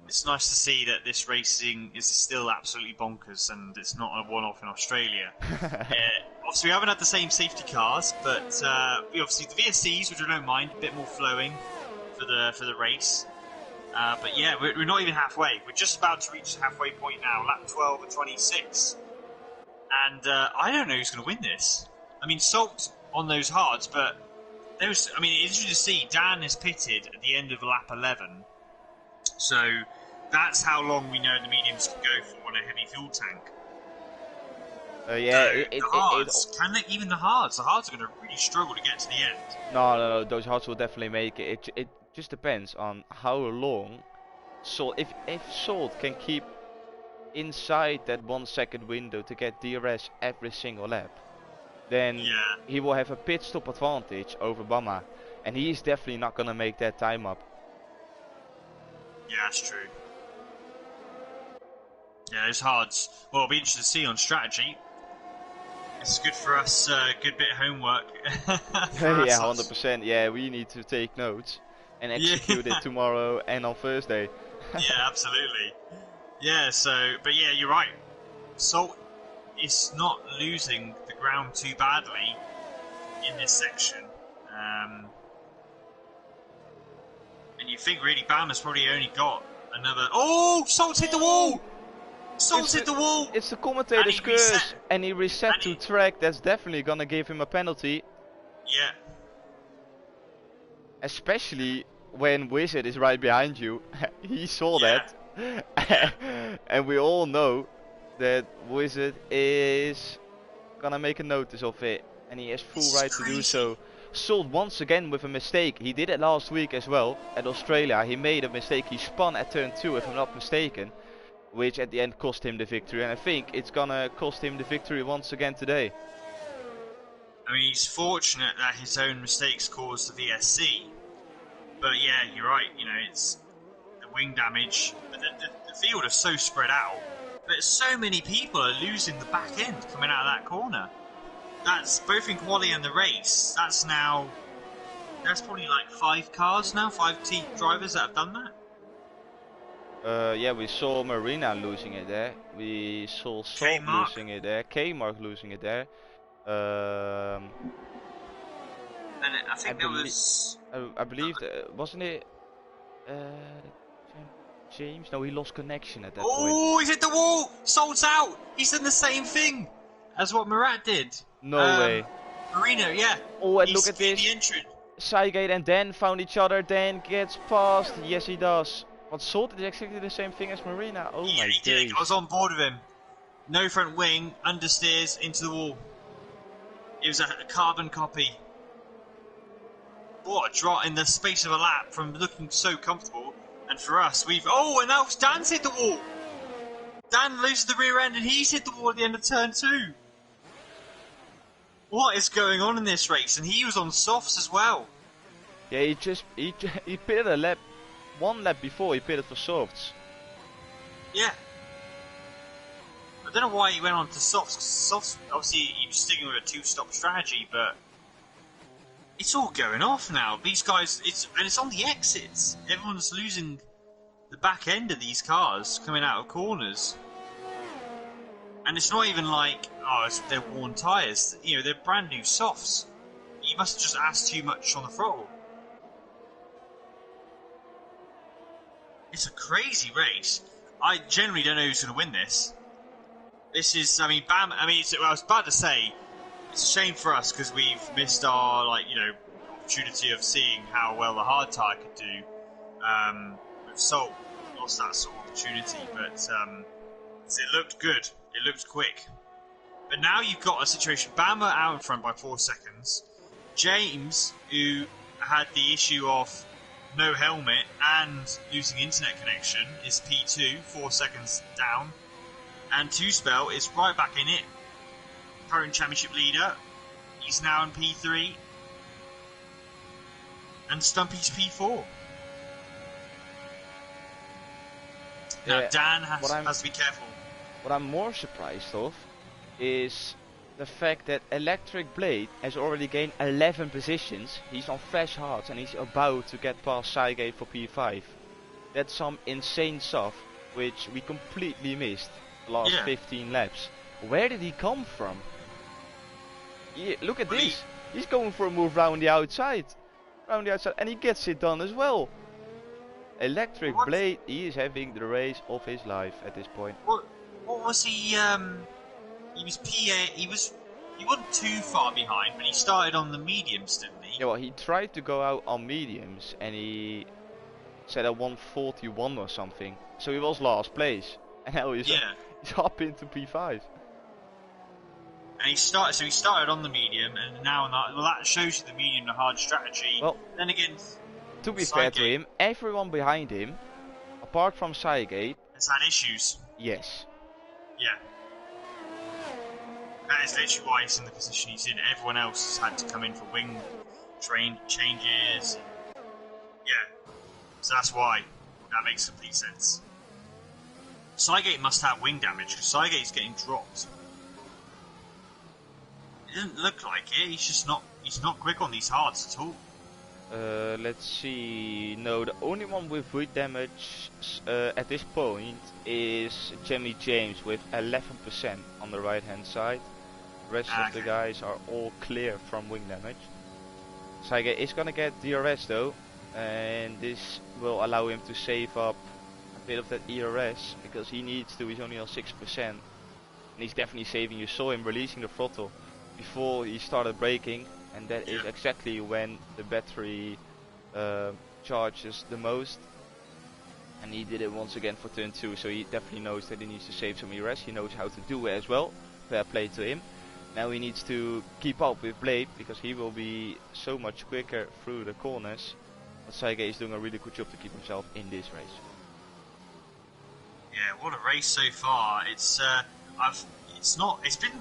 it's nice to see that this racing is still absolutely bonkers and it's not a one-off in Australia. Obviously, we haven't had the same safety cars, but obviously the VSCs, which I don't mind, a bit more flowing for the race. But yeah, we're not even halfway. We're just about to reach the halfway point now, lap 12 and 26. And I don't know who's going to win this. I mean, Salt on those hards, but it's interesting to see Dan is pitted at the end of lap 11. So that's how long we know the mediums can go for on a heavy fuel tank. The hards are going to really struggle to get to the end. No, those hards will definitely make it. It just depends on how long Salt. If Salt can keep inside that 1 second window to get DRS every single lap, then he will have a pit stop advantage over Bama, and he's definitely not gonna make that time up. Yeah, that's true. Yeah, it's hard. Well, it'll be interesting to see on strategy. It's good for us, good bit of homework. For Yeah, us. 100%. Yeah, we need to take notes and Yeah. execute it tomorrow and on Thursday. Yeah, absolutely. Yeah, so, but yeah, you're right. Salt is not losing the ground too badly in this section. And you think really Bama's probably only got another... Oh! Salt's hit the wall! Salt's hit the wall! It's the commentator's curse, and he reset to he... track. That's definitely gonna give him a penalty. Yeah. Especially when Wizard is right behind you. He saw that. And we all know that Wizard is gonna make a notice of it. And he has full right to do so. Salt once again with a mistake. He did it last week as well at Australia. He made a mistake. He spun at turn 2 if I'm not mistaken. Which at the end cost him the victory. And I think it's gonna cost him the victory once again today. I mean, he's fortunate that his own mistakes caused the VSC. But yeah, you're right, you know, it's the wing damage. But the field is so spread out. But so many people are losing the back end coming out of that corner. That's both in quali and the race. That's probably like 5 cars now, 5 team drivers that have done that. Yeah, we saw Marina losing it there. We saw Salt losing it there. K-Mark losing it there. And I think there was... I believe, wasn't it James? No, he lost connection at that point. Oh, he's hit the wall! Salt's out! He's done the same thing as what Murat did. No way. Marino, yeah. Oh, and look at this. The entrance. Cygate and Dan found each other. Dan gets past. Yes, he does. But Salt did exactly the same thing as Marina. Oh yeah, my he did. I was on board with him. No front wing, understeers into the wall. It was a carbon copy. What a drop in the space of a lap from looking so comfortable. And for us, we've... Oh, and now Dan's hit the wall! Dan loses the rear end and he's hit the wall at the end of turn 2. What is going on in this race? And he was on softs as well. Yeah, he pitted a lap, 1 lap before he pitted for softs. Yeah. I don't know why he went on to softs. Softs, obviously, he was sticking with a 2-stop strategy, but it's all going off now. These guys, it's on the exits. Everyone's losing the back end of these cars coming out of corners. And it's not even like, oh, they're worn tyres. You know, they're brand new softs. You must have just asked too much on the throttle. It's a crazy race. I generally don't know who's going to win this. This is, I mean, Bam. I mean, I was about to say, it's a shame for us because we've missed our, like, you know, opportunity of seeing how well the hard tyre could do. With Salt, lost that sort of opportunity, but it looked good. It looked quick. But now you've got a situation. Bama out in front by 4 seconds. James, who had the issue of no helmet and losing internet connection, is P2, 4 seconds down. And Two Spell is right back in it. Current championship leader. He's now in P3. And Stumpy's P4. Now Yeah, Dan has to be careful. What I'm more surprised of is the fact that Electric Blade has already gained 11 positions. He's on fresh hearts and he's about to get past Cygate for P5. That's some insane stuff which we completely missed the last 15 laps. Where did he come from? Look at this. He's going for a move round the outside. And he gets it done as well. Electric Blade, he is having the race of his life at this point. What was he? He was PA. He wasn't too far behind, but he started on the mediums, didn't he? Yeah, well, he tried to go out on mediums, and he said a 141 or something. So he was last place, and now he's up into P5. And he started on the medium, and now that shows you the medium, the hard strategy. Well, then again, to be fair to him, everyone behind him, apart from Cygate, has had issues. Yes. Yeah. That is literally why he's in the position he's in. Everyone else has had to come in for wing train changes. Yeah. So that's why. That makes complete sense. Cygate must have wing damage, because Cygate's getting dropped. It doesn't look like it, he's not quick on these hards at all. Let's see. No, the only one with wing damage at this point is Jimmy James with 11% on the right hand side. The rest of the guys are all clear from wing damage. Cygate is gonna get DRS though, and this will allow him to save up a bit of that ERS because he needs to. He's only on 6%, and he's definitely saving. You saw him releasing the throttle before he started braking, and that is exactly when the battery charges the most. And he did it once again for turn 2, so he definitely knows that he needs to save some ERS. He knows how to do it as well. Fair play to him. Now he needs to keep up with Blade because he will be so much quicker through the corners. But Cygate is doing a really good job to keep himself in this race. Yeah, what a race so far. It's been,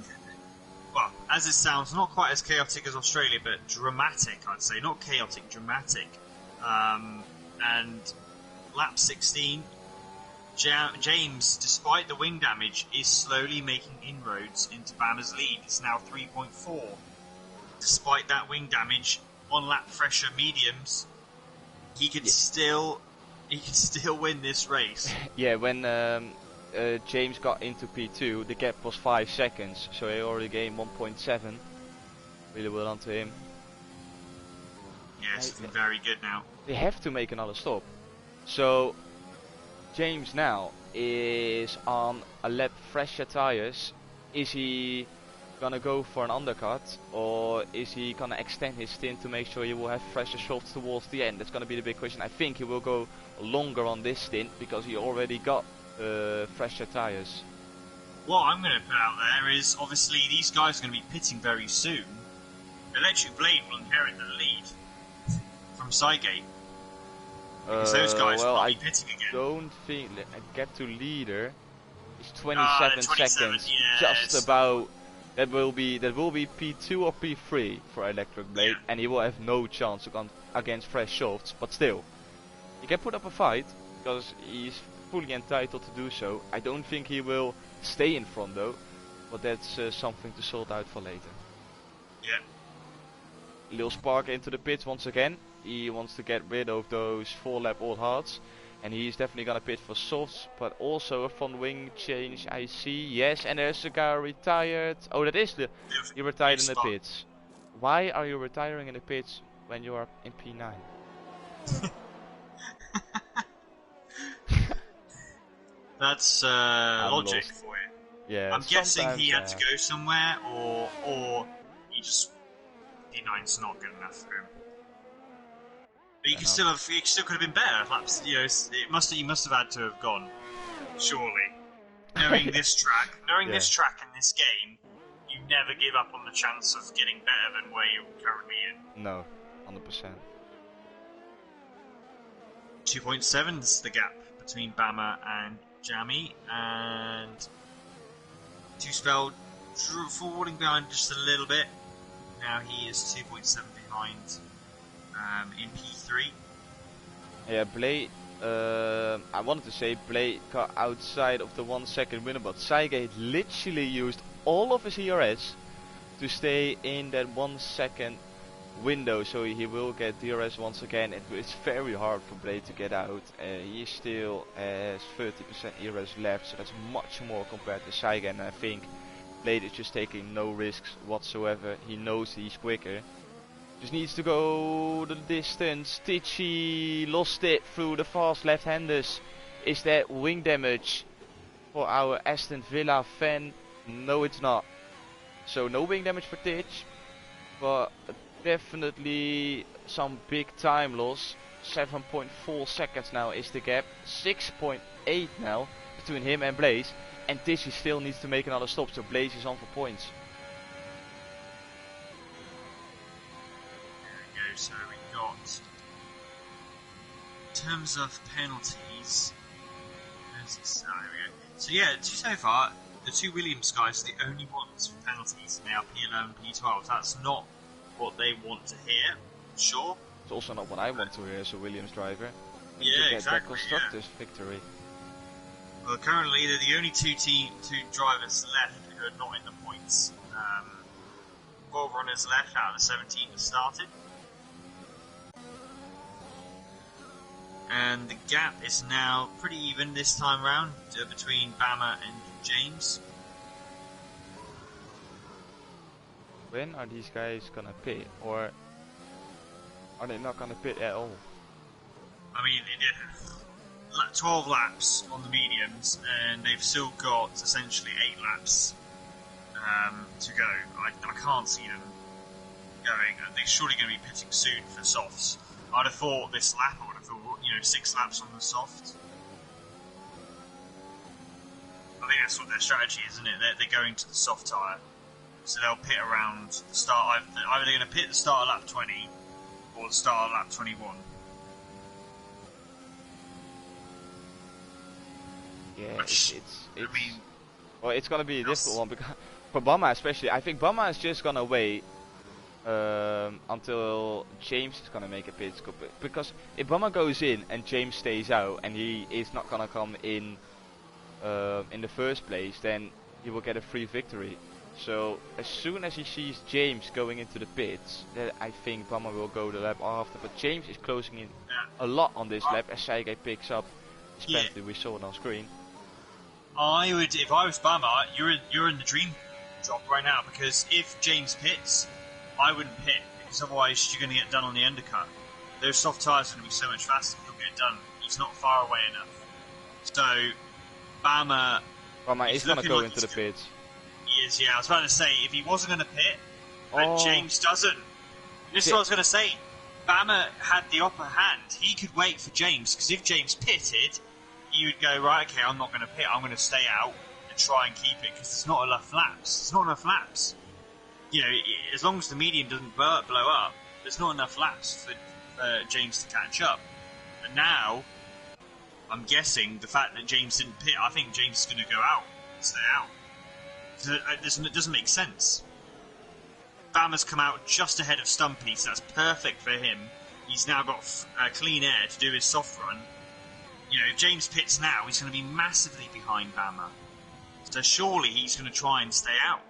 well, as it sounds, not quite as chaotic as Australia, but dramatic, I'd say. Not chaotic, dramatic. And lap 16, James, despite the wing damage, is slowly making inroads into Banner's lead. It's now 3.4. Despite that wing damage, 1 lap fresher mediums, he could still win this race. Yeah, when James got into P2, the gap was 5 seconds, so he already gained 1.7. Really well done to him. Yeah, it's been very good now. They have to make another stop. So James now is on a lap fresher tires. Is he gonna go for an undercut, or is he gonna extend his stint to make sure he will have fresher softs towards the end? That's gonna be the big question. I think he will go longer on this stint because he already got fresher tires. What I'm going to put out there is, obviously, these guys are going to be pitting very soon. Electric Blade will inherit the lead from Cygate. Because those guys will be pitting again. I don't think a gap to leader is 27 seconds. Yeah, just about. That will be P2 or P3 for Electric Blade, and he will have no chance against fresh softs. But still, he can put up a fight because he's fully entitled to do so. I don't think he will stay in front though, but that's something to sort out for later. Yeah. Lil Spark into the pits once again. He wants to get rid of those 4-lap old hards, and he's definitely gonna pit for softs, but also a front wing change I see. Yes, and there's a guy retired. Oh, that is he retired in the pits. Why are you retiring in the pits when you are in P9? That's logic for you. Yeah. I'm guessing he had to go somewhere, or he just P9's not good enough for him. But he still could have been better. Perhaps, you know, he must have had to have gone. Surely, knowing this track, this track in this game, you never give up on the chance of getting better than where you're currently in. No, 100%. 2.7 is the gap between Bama and Jammy, and Two-Spell falling behind just a little bit. Now he is 2.7 behind in P3. Yeah, Blade, I wanted to say Blade got outside of the 1 second winner, but Cygate literally used all of his ERS to stay in that 1 second window, so he will get DRS once again. It's very hard for Blade to get out. He still has 30% ERS left, so that's much more compared to Cygate, and I think Blade is just taking no risks whatsoever. He knows he's quicker. Just needs to go the distance. Tichy lost it through the fast left-handers. Is that wing damage for our Aston Villa fan? No, it's not. So no wing damage for Titch, but definitely some big time loss. 7.4 seconds now is the gap. 6.8 now between him and Blaze. And Tichy still needs to make another stop, so Blaze is on for points. There we go, so we got, in terms of penalties, there we go. So yeah, so far, the two Williams guys are the only ones for penalties in our P11 and P12. That's not what they want to hear, sure. It's also not what I want to hear as a Williams driver. to get that constructors victory. Well, currently they're the only two drivers left who are not in the points. 4 runners left out of the 17 that started. And the gap is now pretty even this time round between Bama and James. When are these guys gonna pit, or are they not gonna pit at all? I mean, they did 12 laps on the mediums, and they've still got essentially 8 laps to go. I can't see them going. They're surely going to be pitting soon for softs. I'd have thought this lap, I would have thought, 6 laps on the soft. I think that's what their strategy is, isn't it? They're going to the soft tyre. So they'll pit around the start. Either they're going to pit the start of lap 20 or the start of lap 21. Yeah, it's gonna be a difficult one because for Bama especially. I think Bama is just gonna wait until James is gonna make a pit stop, because if Bama goes in and James stays out and he is not gonna come in the first place, then he will get a free victory. So as soon as he sees James going into the pits, then I think Bama will go the lap after. But James is closing in a lot on this lap as Saige picks up his penalty. We saw it on screen. I would, if I was Bama, you're in the dream job right now, because if James pits, I wouldn't pit, because otherwise you're going to get done on the undercut. Those soft tyres are going to be so much faster, you'll get done. He's not far away enough. So Bama is going to go into the pits. He is, yeah. I was about to say, if he wasn't going to pit, but James doesn't. This is what I was going to say. Bama had the upper hand. He could wait for James, because if James pitted, he would go, right, okay, I'm not going to pit, I'm going to stay out and try and keep it, because there's not enough laps. There's not enough laps. As long as the medium doesn't blow up, there's not enough laps for James to catch up. And now, I'm guessing the fact that James didn't pit, I think James is going to go out and stay out. It doesn't make sense. Bama's come out just ahead of Stumpy, so that's perfect for him. He's now got clean air to do his soft run. If James pits now, he's going to be massively behind Bama. So surely he's going to try and stay out.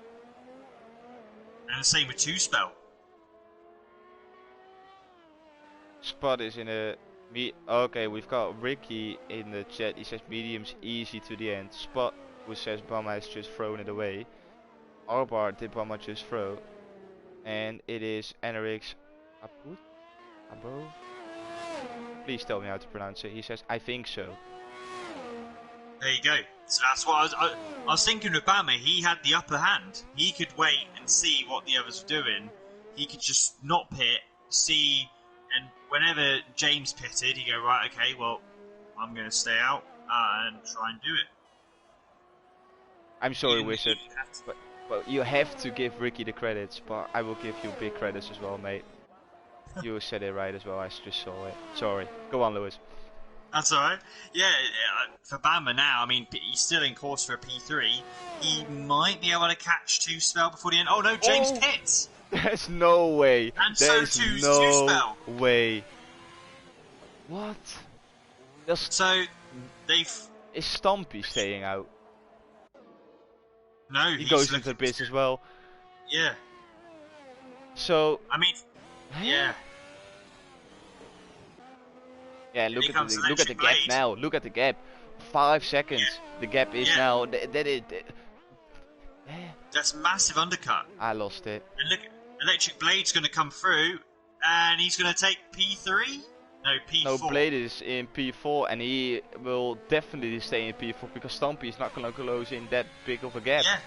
And the same with Two Spell. Spot is in a... Okay, we've got Ricky in the chat. He says medium's easy to the end. Spot, who says Bama has just thrown it away. Arbar did Bama just throw. And it is Enrix Abo? Please tell me how to pronounce it. He says, I think so. There you go. So that's what I was thinking with Bama. He had the upper hand. He could wait and see what the others were doing. He could just not pit, see, and whenever James pitted, he'd go, right, okay, well, I'm going to stay out and try and do it. I'm sorry, Wizard, but you have to give Ricky the credits, but I will give you big credits as well, mate. You said it right as well, I just saw it. Sorry. Go on, Lewis. That's alright. Yeah, for Bama now, I mean, he's still in course for a P3. He might be able to catch Two Spell before the end. Oh no, James pits! There's no way. And There's so too no Two Spell. way. What? So, they've... Is Stumpy staying out? No, he goes into the pits as well. Yeah. So... I mean... Yeah. Yeah, look at the gap now. Look at the gap. 5 seconds. Yeah. The gap is now. That's massive undercut. I lost it. And look, Electric Blade's going to come through, and he's going to take P3. No, P4. No, Blade is in P4, and he will definitely stay in P4 because Stumpy is not going to close in that big of a gap. Yeah.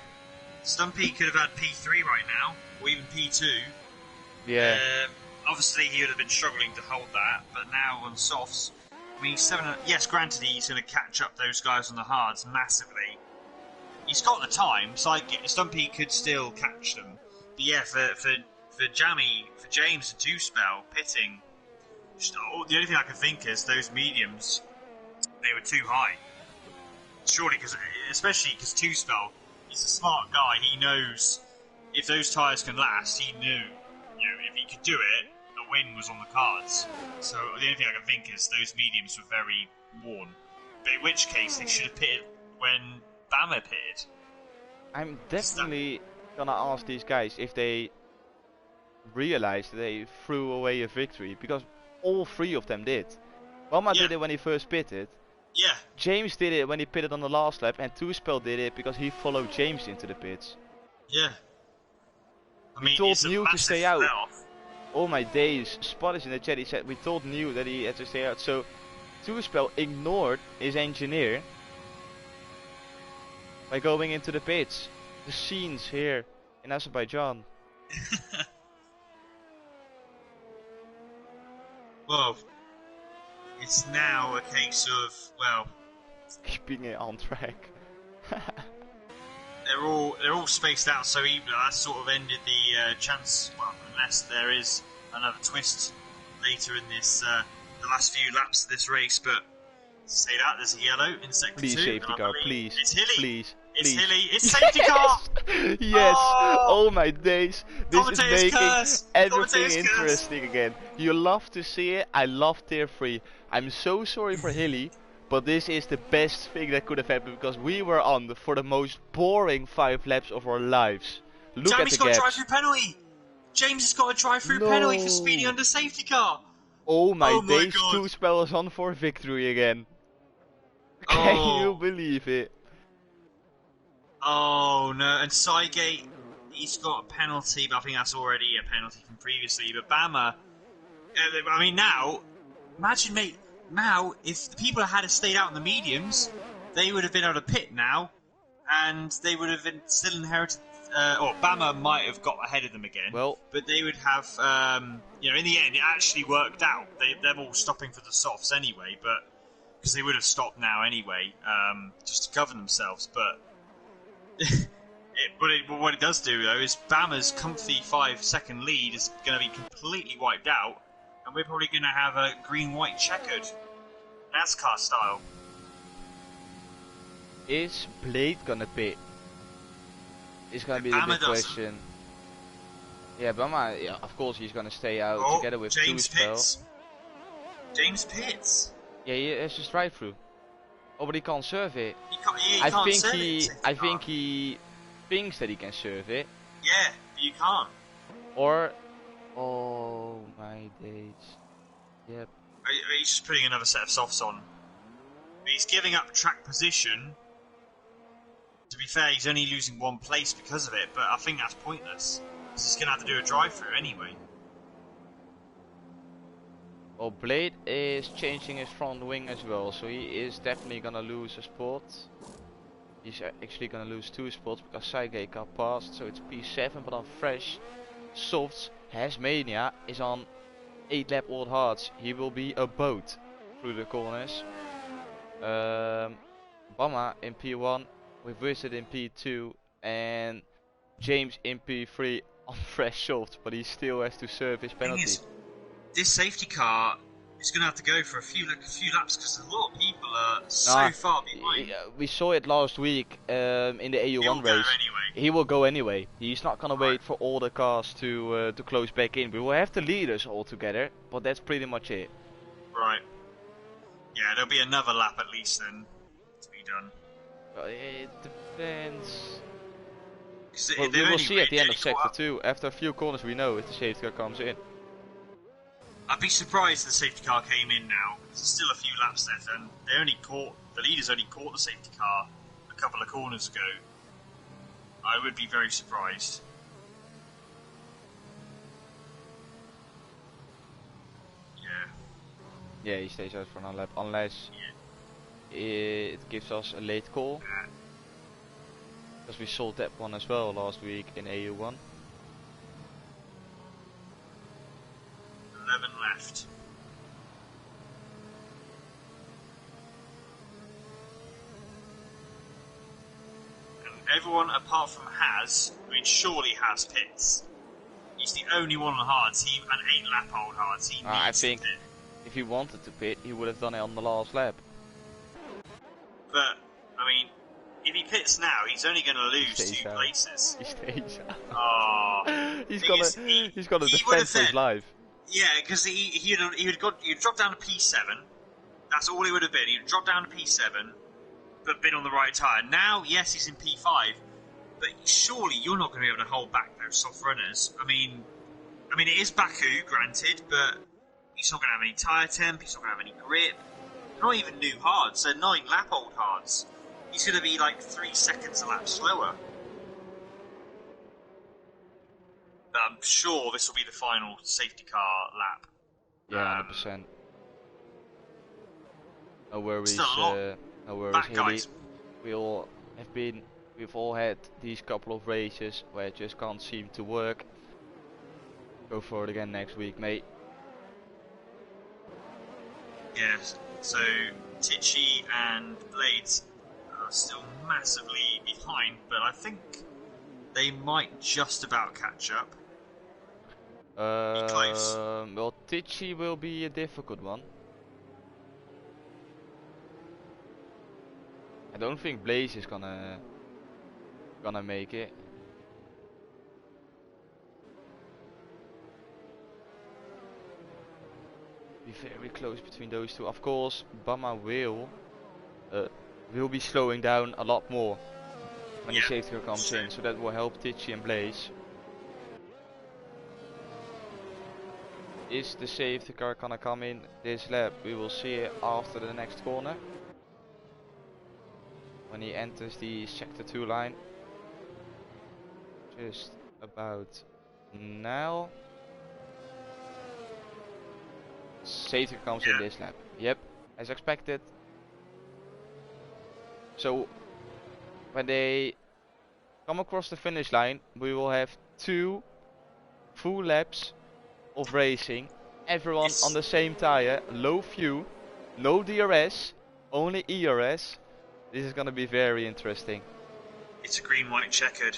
Stumpy could have had P3 right now, or even P2. Yeah. Obviously, he would have been struggling to hold that, but now on softs, I mean, yes, granted, he's going to catch up those guys on the hards massively. He's got the time, so Stumpy could still catch them. But yeah, for James and Two Spell pitting, the only thing I can think is those mediums, they were too high. Surely, especially because Two Spell, he's a smart guy. He knows if those tyres can last. He knew. If he could do it, a win was on the cards. So the only thing I can think is those mediums were very worn. But in which case, they should have pitted when Bama pitted. I'm definitely gonna ask these guys if they realized they threw away a victory, because all three of them did. Bama did it when he first pitted. Yeah. James did it when he pitted on the last lap, and Two-Spell did it because he followed James into the pits. Yeah. I mean, we told New to stay out. Playoff. Oh my days, Spot is in the chat, he said we told New that he had to stay out. So Two-Spell ignored his engineer by going into the pits. The scenes here in Azerbaijan. Well, it's now a case of, well, keeping it on track. they're all spaced out, so that sort of ended the chance. Well, unless there is another twist later in this, the last few laps of this race. But to say that, there's a yellow in sector 2. Please safety car, please. It's Hilly. Please. It's please. Hilly. It's safety car. Yes. Oh my days. This is making everything Commentator's interesting again. You love to see it. I love tier 3. I'm so sorry for Hilly, but this is the best thing that could have happened, because we were on for the most boring 5 laps of our lives. Look at the got gaps. a drive-through penalty. James has got a drive-through penalty for speeding under safety car. Oh my days. God. Two-Spell is on for victory again. Can you believe it? Oh no, and Cygate, he's got a penalty, but I think that's already a penalty from previously. But Bama, I mean now, imagine mate, now if the people had stayed out in the mediums, they would have been able to pit now, and they would have been still inherited, or Bama might have got ahead of them again. Well, but they would have, you know, in the end it actually worked out. They're all stopping for the softs anyway, but because they would have stopped now anyway, just to cover themselves, but. What it does do though is Bama's comfy 5-second lead is going to be completely wiped out, and we're probably going to have a green-white checkered NASCAR style. Is Blade gonna pit? It's gonna be the big question. Yeah, Bama, yeah, of course he's gonna stay out together with Two-Spell. James Pitts. Yeah, he has his drive-through. Oh, but he can't serve it. I think he thinks that he can serve it. Yeah, but you can't. Or, oh my days. Yep. He's just putting another set of softs on. He's giving up track position. To be fair, he's only losing 1 place because of it, but I think that's pointless. He's going to have to do a drive-through anyway. Well, Blade is changing his front wing as well, so he is definitely gonna lose a spot. He's actually gonna lose 2 spots because Saigate got passed, so it's P7, but on fresh softs, Hasmania is on 8 lap old hards. He will be a boat through the corners. Bama in P1, with Wizard in P2, and James in P3 on fresh softs, but he still has to serve his penalty. This safety car is going to have to go for a few laps because a lot of people are so far behind. We saw it last week in the EU1 race. He will go anyway. He's not going to wait for all the cars to close back in. We will have the leaders all together, but that's pretty much it. Right. Yeah, there'll be another lap at least then to be done. It depends. Well, we will see at the end of sector 2. After a few corners we know if the safety car comes in. I'd be surprised if the safety car came in now. There's still a few laps left, and the leaders only caught the safety car a couple of corners ago. I would be very surprised. Yeah, he stays out for another lap, unless it gives us a late call. Because we sold that one as well last week in AU1. 11 left. And everyone apart from Has, I mean surely Has pits. He's the only one on hard team, an 8 lap old hard team. I think if he wanted to pit, he would have done it on the last lap. But, I mean, if he pits now, he's only going to lose 2 places. He stays out. Oh, he's got to defend his life. Yeah, because he'd dropped down to P7. That's all he would have been. He'd dropped down to P7, but been on the right tyre. Now, yes, he's in P5, but surely you're not going to be able to hold back those soft runners. I mean, it is Baku, granted, but he's not going to have any tyre temp. He's not going to have any grip. Not even new hards. They're 9-lap-old hards. He's going to be like 3 seconds a lap slower. But I'm sure this will be the final safety car lap. Yeah, 100%. No worries. Still a lot. No worries, Back, Haley. guys. We've all had these couple of races where it just can't seem to work. Go for it again next week, mate. Yes. So Tichy and Blades are still massively behind, but I think they might just about catch up. Be close. Well, Tichy will be a difficult one. I don't think Blaze is gonna make it. Be very close between those two. Of course, Bama will be slowing down a lot more when the safety car comes in, so that will help Tichy and Blaze. Is the safety car gonna come in this lap? We will see it after the next corner, when he enters the sector 2 line. Just about now. Safety comes in this lap. Yep, as expected. So when they come across the finish line, we will have 2 full laps of racing. Everyone on the same tire, low fuel, no DRS, only ERS. This is gonna be very interesting. It's a green-white checkered.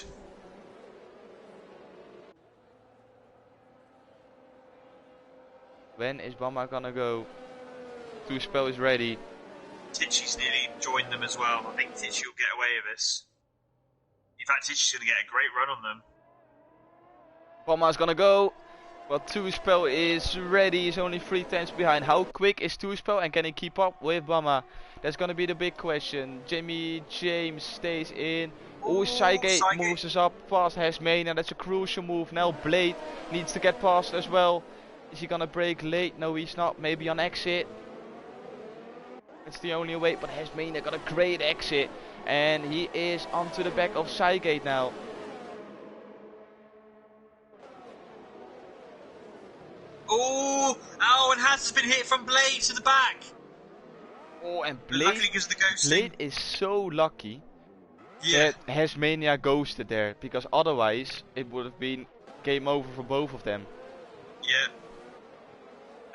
When is Bama gonna go? 2-spell is ready. Tichy's nearly joined them as well. I think Tichy will get away with this. In fact, Tichy's going to get a great run on them. Bama's gonna go. Well, 2-spell is ready. He's only 3/10 behind. How quick is 2-spell and can he keep up with Bama? That's gonna be the big question. James stays in. Oh, Saigate moves us up past Hasmania. That's a crucial move. Now Blade needs to get past as well. Is he gonna brake late? No, he's not. Maybe on exit. It's the only way. But Hasmania got a great exit. And he is onto the back of Saigate now. Oh, and has been hit from Blade to the back. Oh, and Luckily because of the ghosting. Blade is so lucky that Hasmania ghosted there, because otherwise it would have been game over for both of them. Yeah.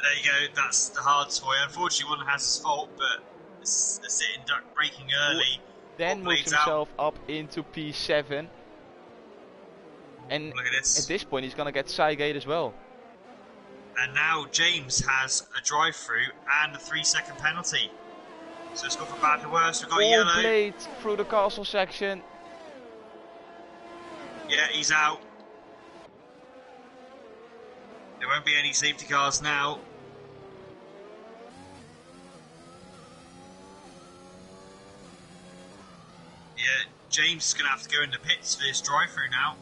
There you go, that's the hard toy. Unfortunately, one has his fault, but it's it in duck braking early. Then moves himself up into P7. And look at this. At this point he's gonna get Saigate as well. And now James has a drive-through and a 3-second penalty. So it's gone from bad to worse. We've got yellow. Blade through the castle section. Yeah, he's out. There won't be any safety cars now. Yeah, James is going to have to go into pits for this drive-through now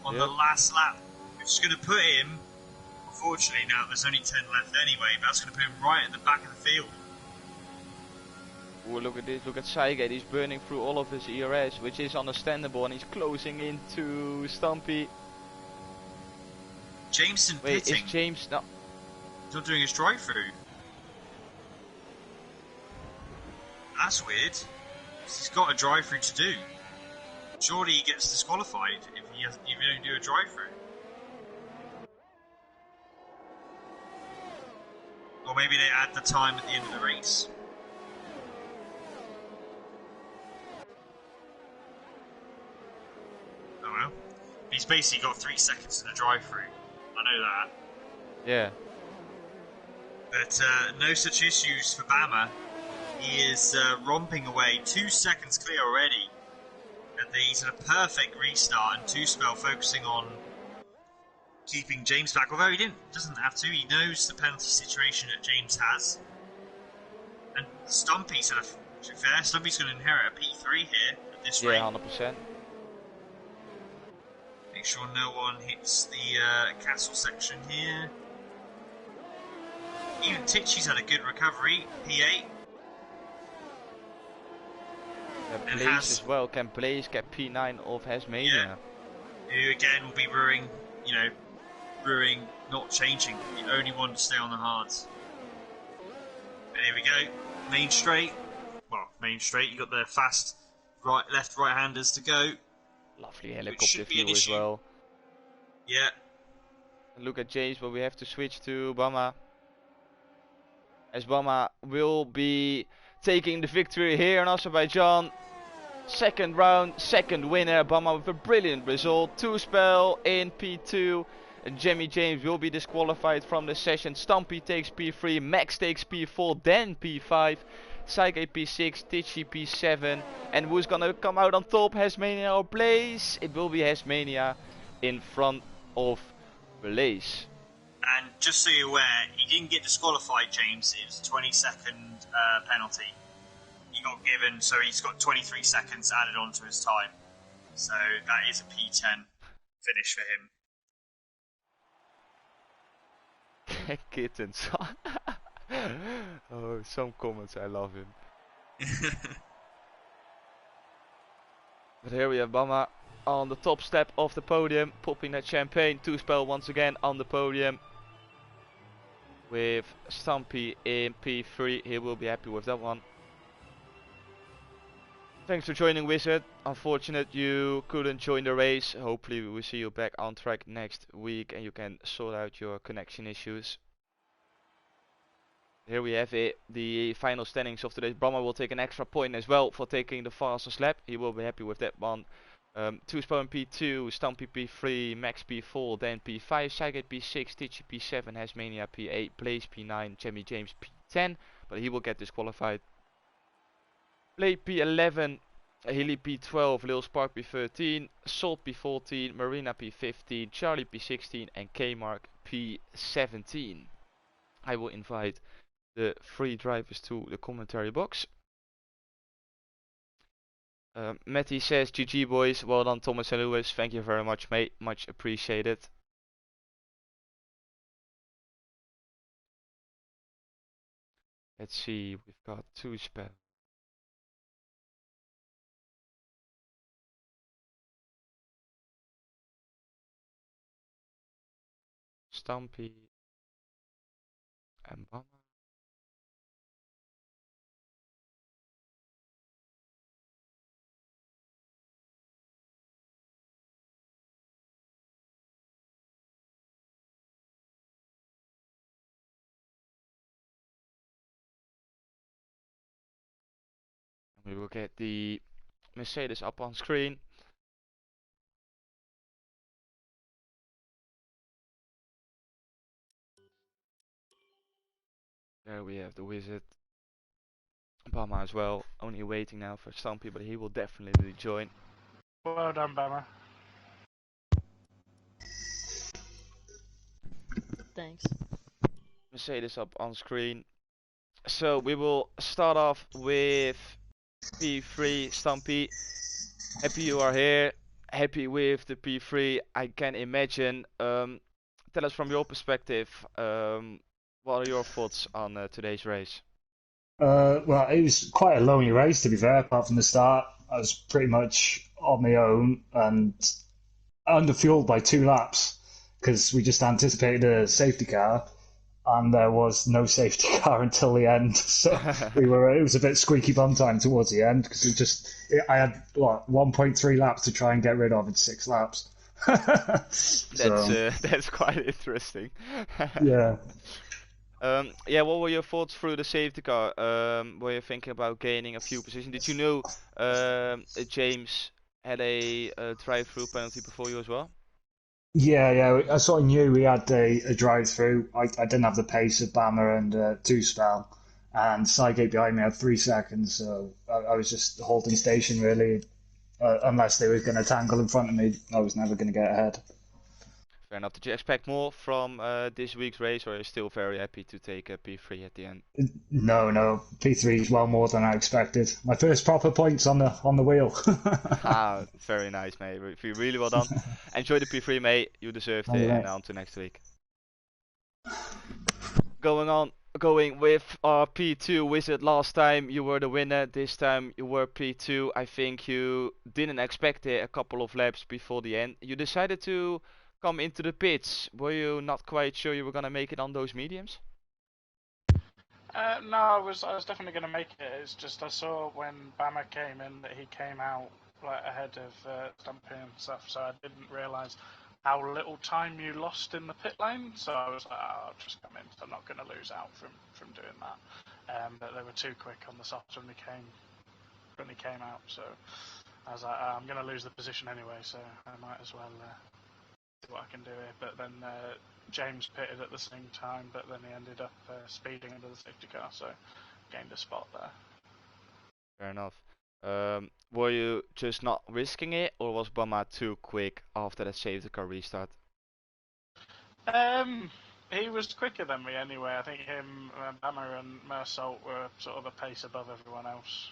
on the last lap, which is going to put him, unfortunately now there's only 10 left anyway, but that's going to put him right at the back of the field. Oh, look at this, look at Saigate, he's burning through all of his ERS, which is understandable, and he's closing into Stumpy. Jameson Wait, pitting. is James not? He's not doing his drive-through. That's weird. He's got a drive-through to do. Surely he gets disqualified if you don't do a drive-through. Or maybe they add the time at the end of the race. Oh well. He's basically got 3 seconds in the drive-through. I know that. Yeah. But no such issues for Bama. He is romping away, 2 seconds clear already. And he's in a perfect restart, and 2-spell focusing on keeping James back, although he doesn't have to. He knows the penalty situation that James has. And Stumpy's to be fair, Stumpy's going to inherit a P3 here at this rate. Yeah, 100%. Make sure no one hits the castle section here. Even Tichy's had a good recovery, P8. And Blaze as well. Can Blaze get P9 of Hasmania? Yeah. Who again will be Ruing, Ruing not changing. The only one to stay on the hards. And here we go. Main straight. Well, main straight. You got the fast right-handers to go. Lovely helicopter view as well. Yeah. Look at James, but we have to switch to Bama. As Bama will be taking the victory here in Azerbaijan. Second round, second winner. Bama with a brilliant result. 2-spell in P2. Jemmy James will be disqualified from the session. Stumpy takes P3, Max takes P4, then P5. Psyche P6, Tichy P7. And who's gonna come out on top? Hasmania or Blaze? It will be Hasmania in front of Blaze. And just so you're aware, he didn't get disqualified, James. It was a 20-second penalty. He got given, so he's got 23 seconds added on to his time. So that is a P10 finish for him. Kittens. Oh, some comments, I love him. But here we have Bama on the top step of the podium, popping that champagne. 2-spell once again on the podium. With Stumpy in P3, he will be happy with that one. Thanks for joining, Wizard. Unfortunate you couldn't join the race. Hopefully we will see you back on track next week and you can sort out your connection issues. Here we have it, the final standings of today's. Brahma will take an extra point as well for taking the fastest lap. He will be happy with that one. 2-spell in P2, Stumpy P3, Max P4, then P5, Psygate P6, Tichy P7, Hasmania P8, Blaze P9, Jemmy James P10, but he will get disqualified. Play P11, Hilly P12, Lil Spark P13, Salt P14, Marina P15, Charlie P16 and K-Mark P17. I will invite the 3 drivers to the commentary box. Matty says, GG boys, well done Thomas and Lewis, thank you very much mate, much appreciated. Let's see, we've got 2 spells. Stumpy and Bama. We will get the Mercedes up on screen. There we have the Wizard. Bama as well, only waiting now for Stumpy, but he will definitely join. Well done, Bama. Thanks. Mercedes up on screen. So we will start off with P3, Stumpy. Happy you are here. Happy with the P3. I can imagine. Tell us from your perspective. What are your thoughts on today's race? Well, it was quite a lonely race, to be fair, apart from the start. I was pretty much on my own and underfueled by 2 laps because we just anticipated a safety car and there was no safety car until the end. So it was a bit squeaky bum time towards the end because I had 1.3 laps to try and get rid of in 6 laps. That's quite interesting. Yeah. Yeah, what were your thoughts through the safety car? Were you thinking about gaining a few positions? Did you know James had a drive-through penalty before you as well? Yeah, I sort of knew we had a drive-through. I didn't have the pace of Bama and 2-spell, and Sygate behind me had 3 seconds, so I was just holding station really. Unless they were going to tangle in front of me, I was never going to get ahead. Fair enough. Did you expect more from this week's race, or are you still very happy to take a P3 at the end? No, P3 is well more than I expected. My first proper points on the wheel. Ah, very nice, mate. Really well done. Enjoy the P3, mate. You deserved Thank you, it, and mate. on to next week. Going with our P2 wizard. Last time you were the winner, this time you were P2. I think you didn't expect it a couple of laps before the end. You decided to come into the pits. Were you not quite sure you were gonna make it on those mediums? No, I was definitely going to make it. It's just I saw when Bama came in that he came out like ahead of Stumpy and stuff, so I didn't realise how little time you lost in the pit lane. So I was like, oh, I'll just come in. So I'm not going to lose out from doing that. But they were too quick on the softs when they came out. So I was like, I'm going to lose the position anyway, so I might as well see what I can do here. But then James pitted at the same time, but then he ended up speeding under the safety car, so gained a spot there. Fair enough. Were you just not risking it, or was Bama too quick after that safety car restart? He was quicker than me anyway. I think him, Bama and Mersault were sort of a pace above everyone else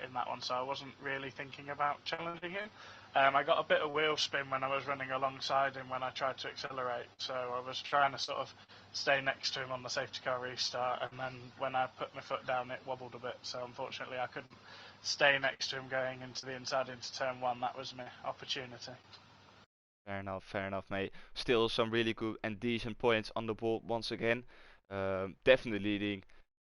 in that one, so I wasn't really thinking about challenging him. I got a bit of wheel spin when I was running alongside him when I tried to accelerate, so I was trying to sort of stay next to him on the safety car restart, and then when I put my foot down it wobbled a bit, so unfortunately I couldn't stay next to him going into the inside into turn 1. That was my opportunity. Fair enough, mate. Still some really good and decent points on the board once again. Definitely leading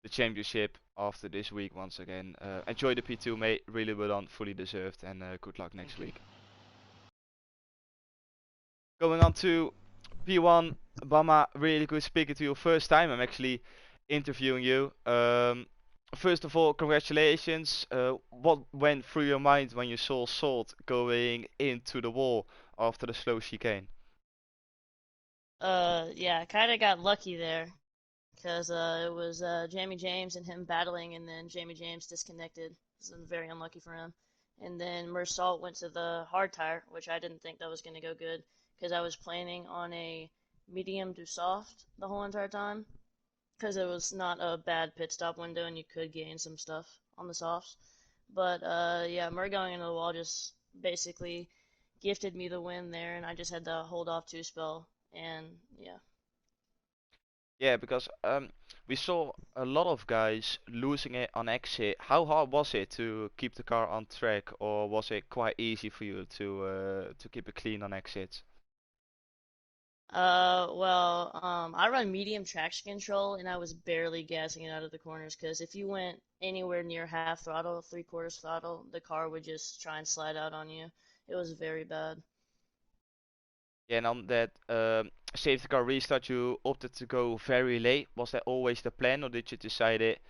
the championship after this week once again. Enjoy the P2, mate. Really well done, fully deserved, and good luck next week. Going on to P1, Bama, really good speaking to you. First time I'm actually interviewing you. First of all, congratulations. What went through your mind when you saw Salt going into the wall after the slow chicane? Yeah, kind of got lucky there because it was Jamie James and him battling, and then Jamie James disconnected. So very unlucky for him. And then Mersault went to the hard tire, which I didn't think that was going to go good because I was planning on a medium to soft the whole entire time because it was not a bad pit stop window and you could gain some stuff on the softs. But yeah, Murray going into the wall just basically gifted me the win there, and I just had to hold off two spell, and yeah. Yeah, because we saw a lot of guys losing it on exit. How hard was it to keep the car on track, or was it quite easy for you to keep it clean on exits? Well, I run medium traction control, and I was barely gassing it out of the corners because if you went anywhere near half throttle, three-quarters throttle, the car would just try and slide out on you. It was very bad. Yeah, and on that safety car restart, you opted to go very late. Was that always the plan, or did you decide it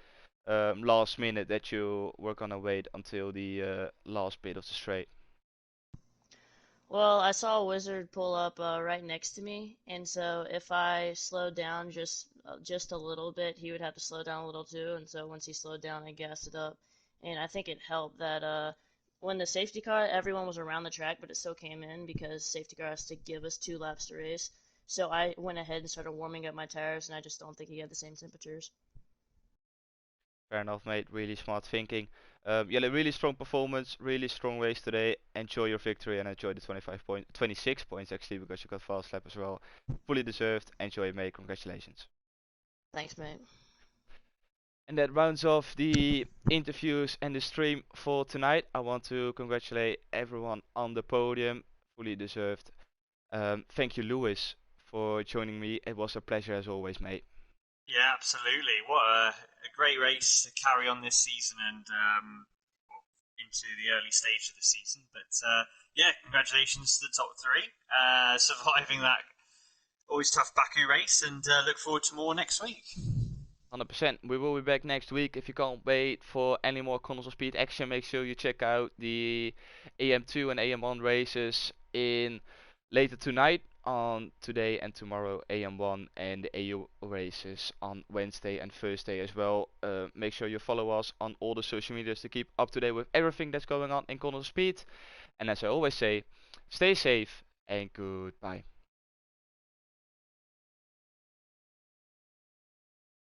last minute that you were gonna wait until the last bit of the straight? Well, I saw a wizard pull up right next to me, and so if I slowed down just a little bit, he would have to slow down a little too. And so once he slowed down, I gassed it up, and I think it helped that when the safety car, everyone was around the track, but it still came in because safety car has to give us 2 laps to race. So I went ahead and started warming up my tires, and I just don't think he had the same temperatures. Fair enough, mate. Really smart thinking. Yeah, like, really strong performance, really strong race today. Enjoy your victory and enjoy the 26 points actually, because you got fast lap as well. Fully deserved. Enjoy, mate. Congratulations. Thanks, mate. And that rounds off the interviews and the stream for tonight. I want to congratulate everyone on the podium. Fully deserved. Thank you, Lewis, for joining me. It was a pleasure as always, mate. Yeah, absolutely. What a great race to carry on this season and well, into the early stage of the season. But yeah, congratulations to the top three, surviving that always tough Baku race, and look forward to more next week. 100%. We will be back next week. If you can't wait for any more Consoles of Speed action, make sure you check out the AM2 and AM1 races in later tonight, on today and tomorrow, AM1, and the AU races on Wednesday and Thursday as well. Make sure you follow us on all the social medias to keep up to date with everything that's going on in Consoles of Speed. And as I always say, stay safe and goodbye.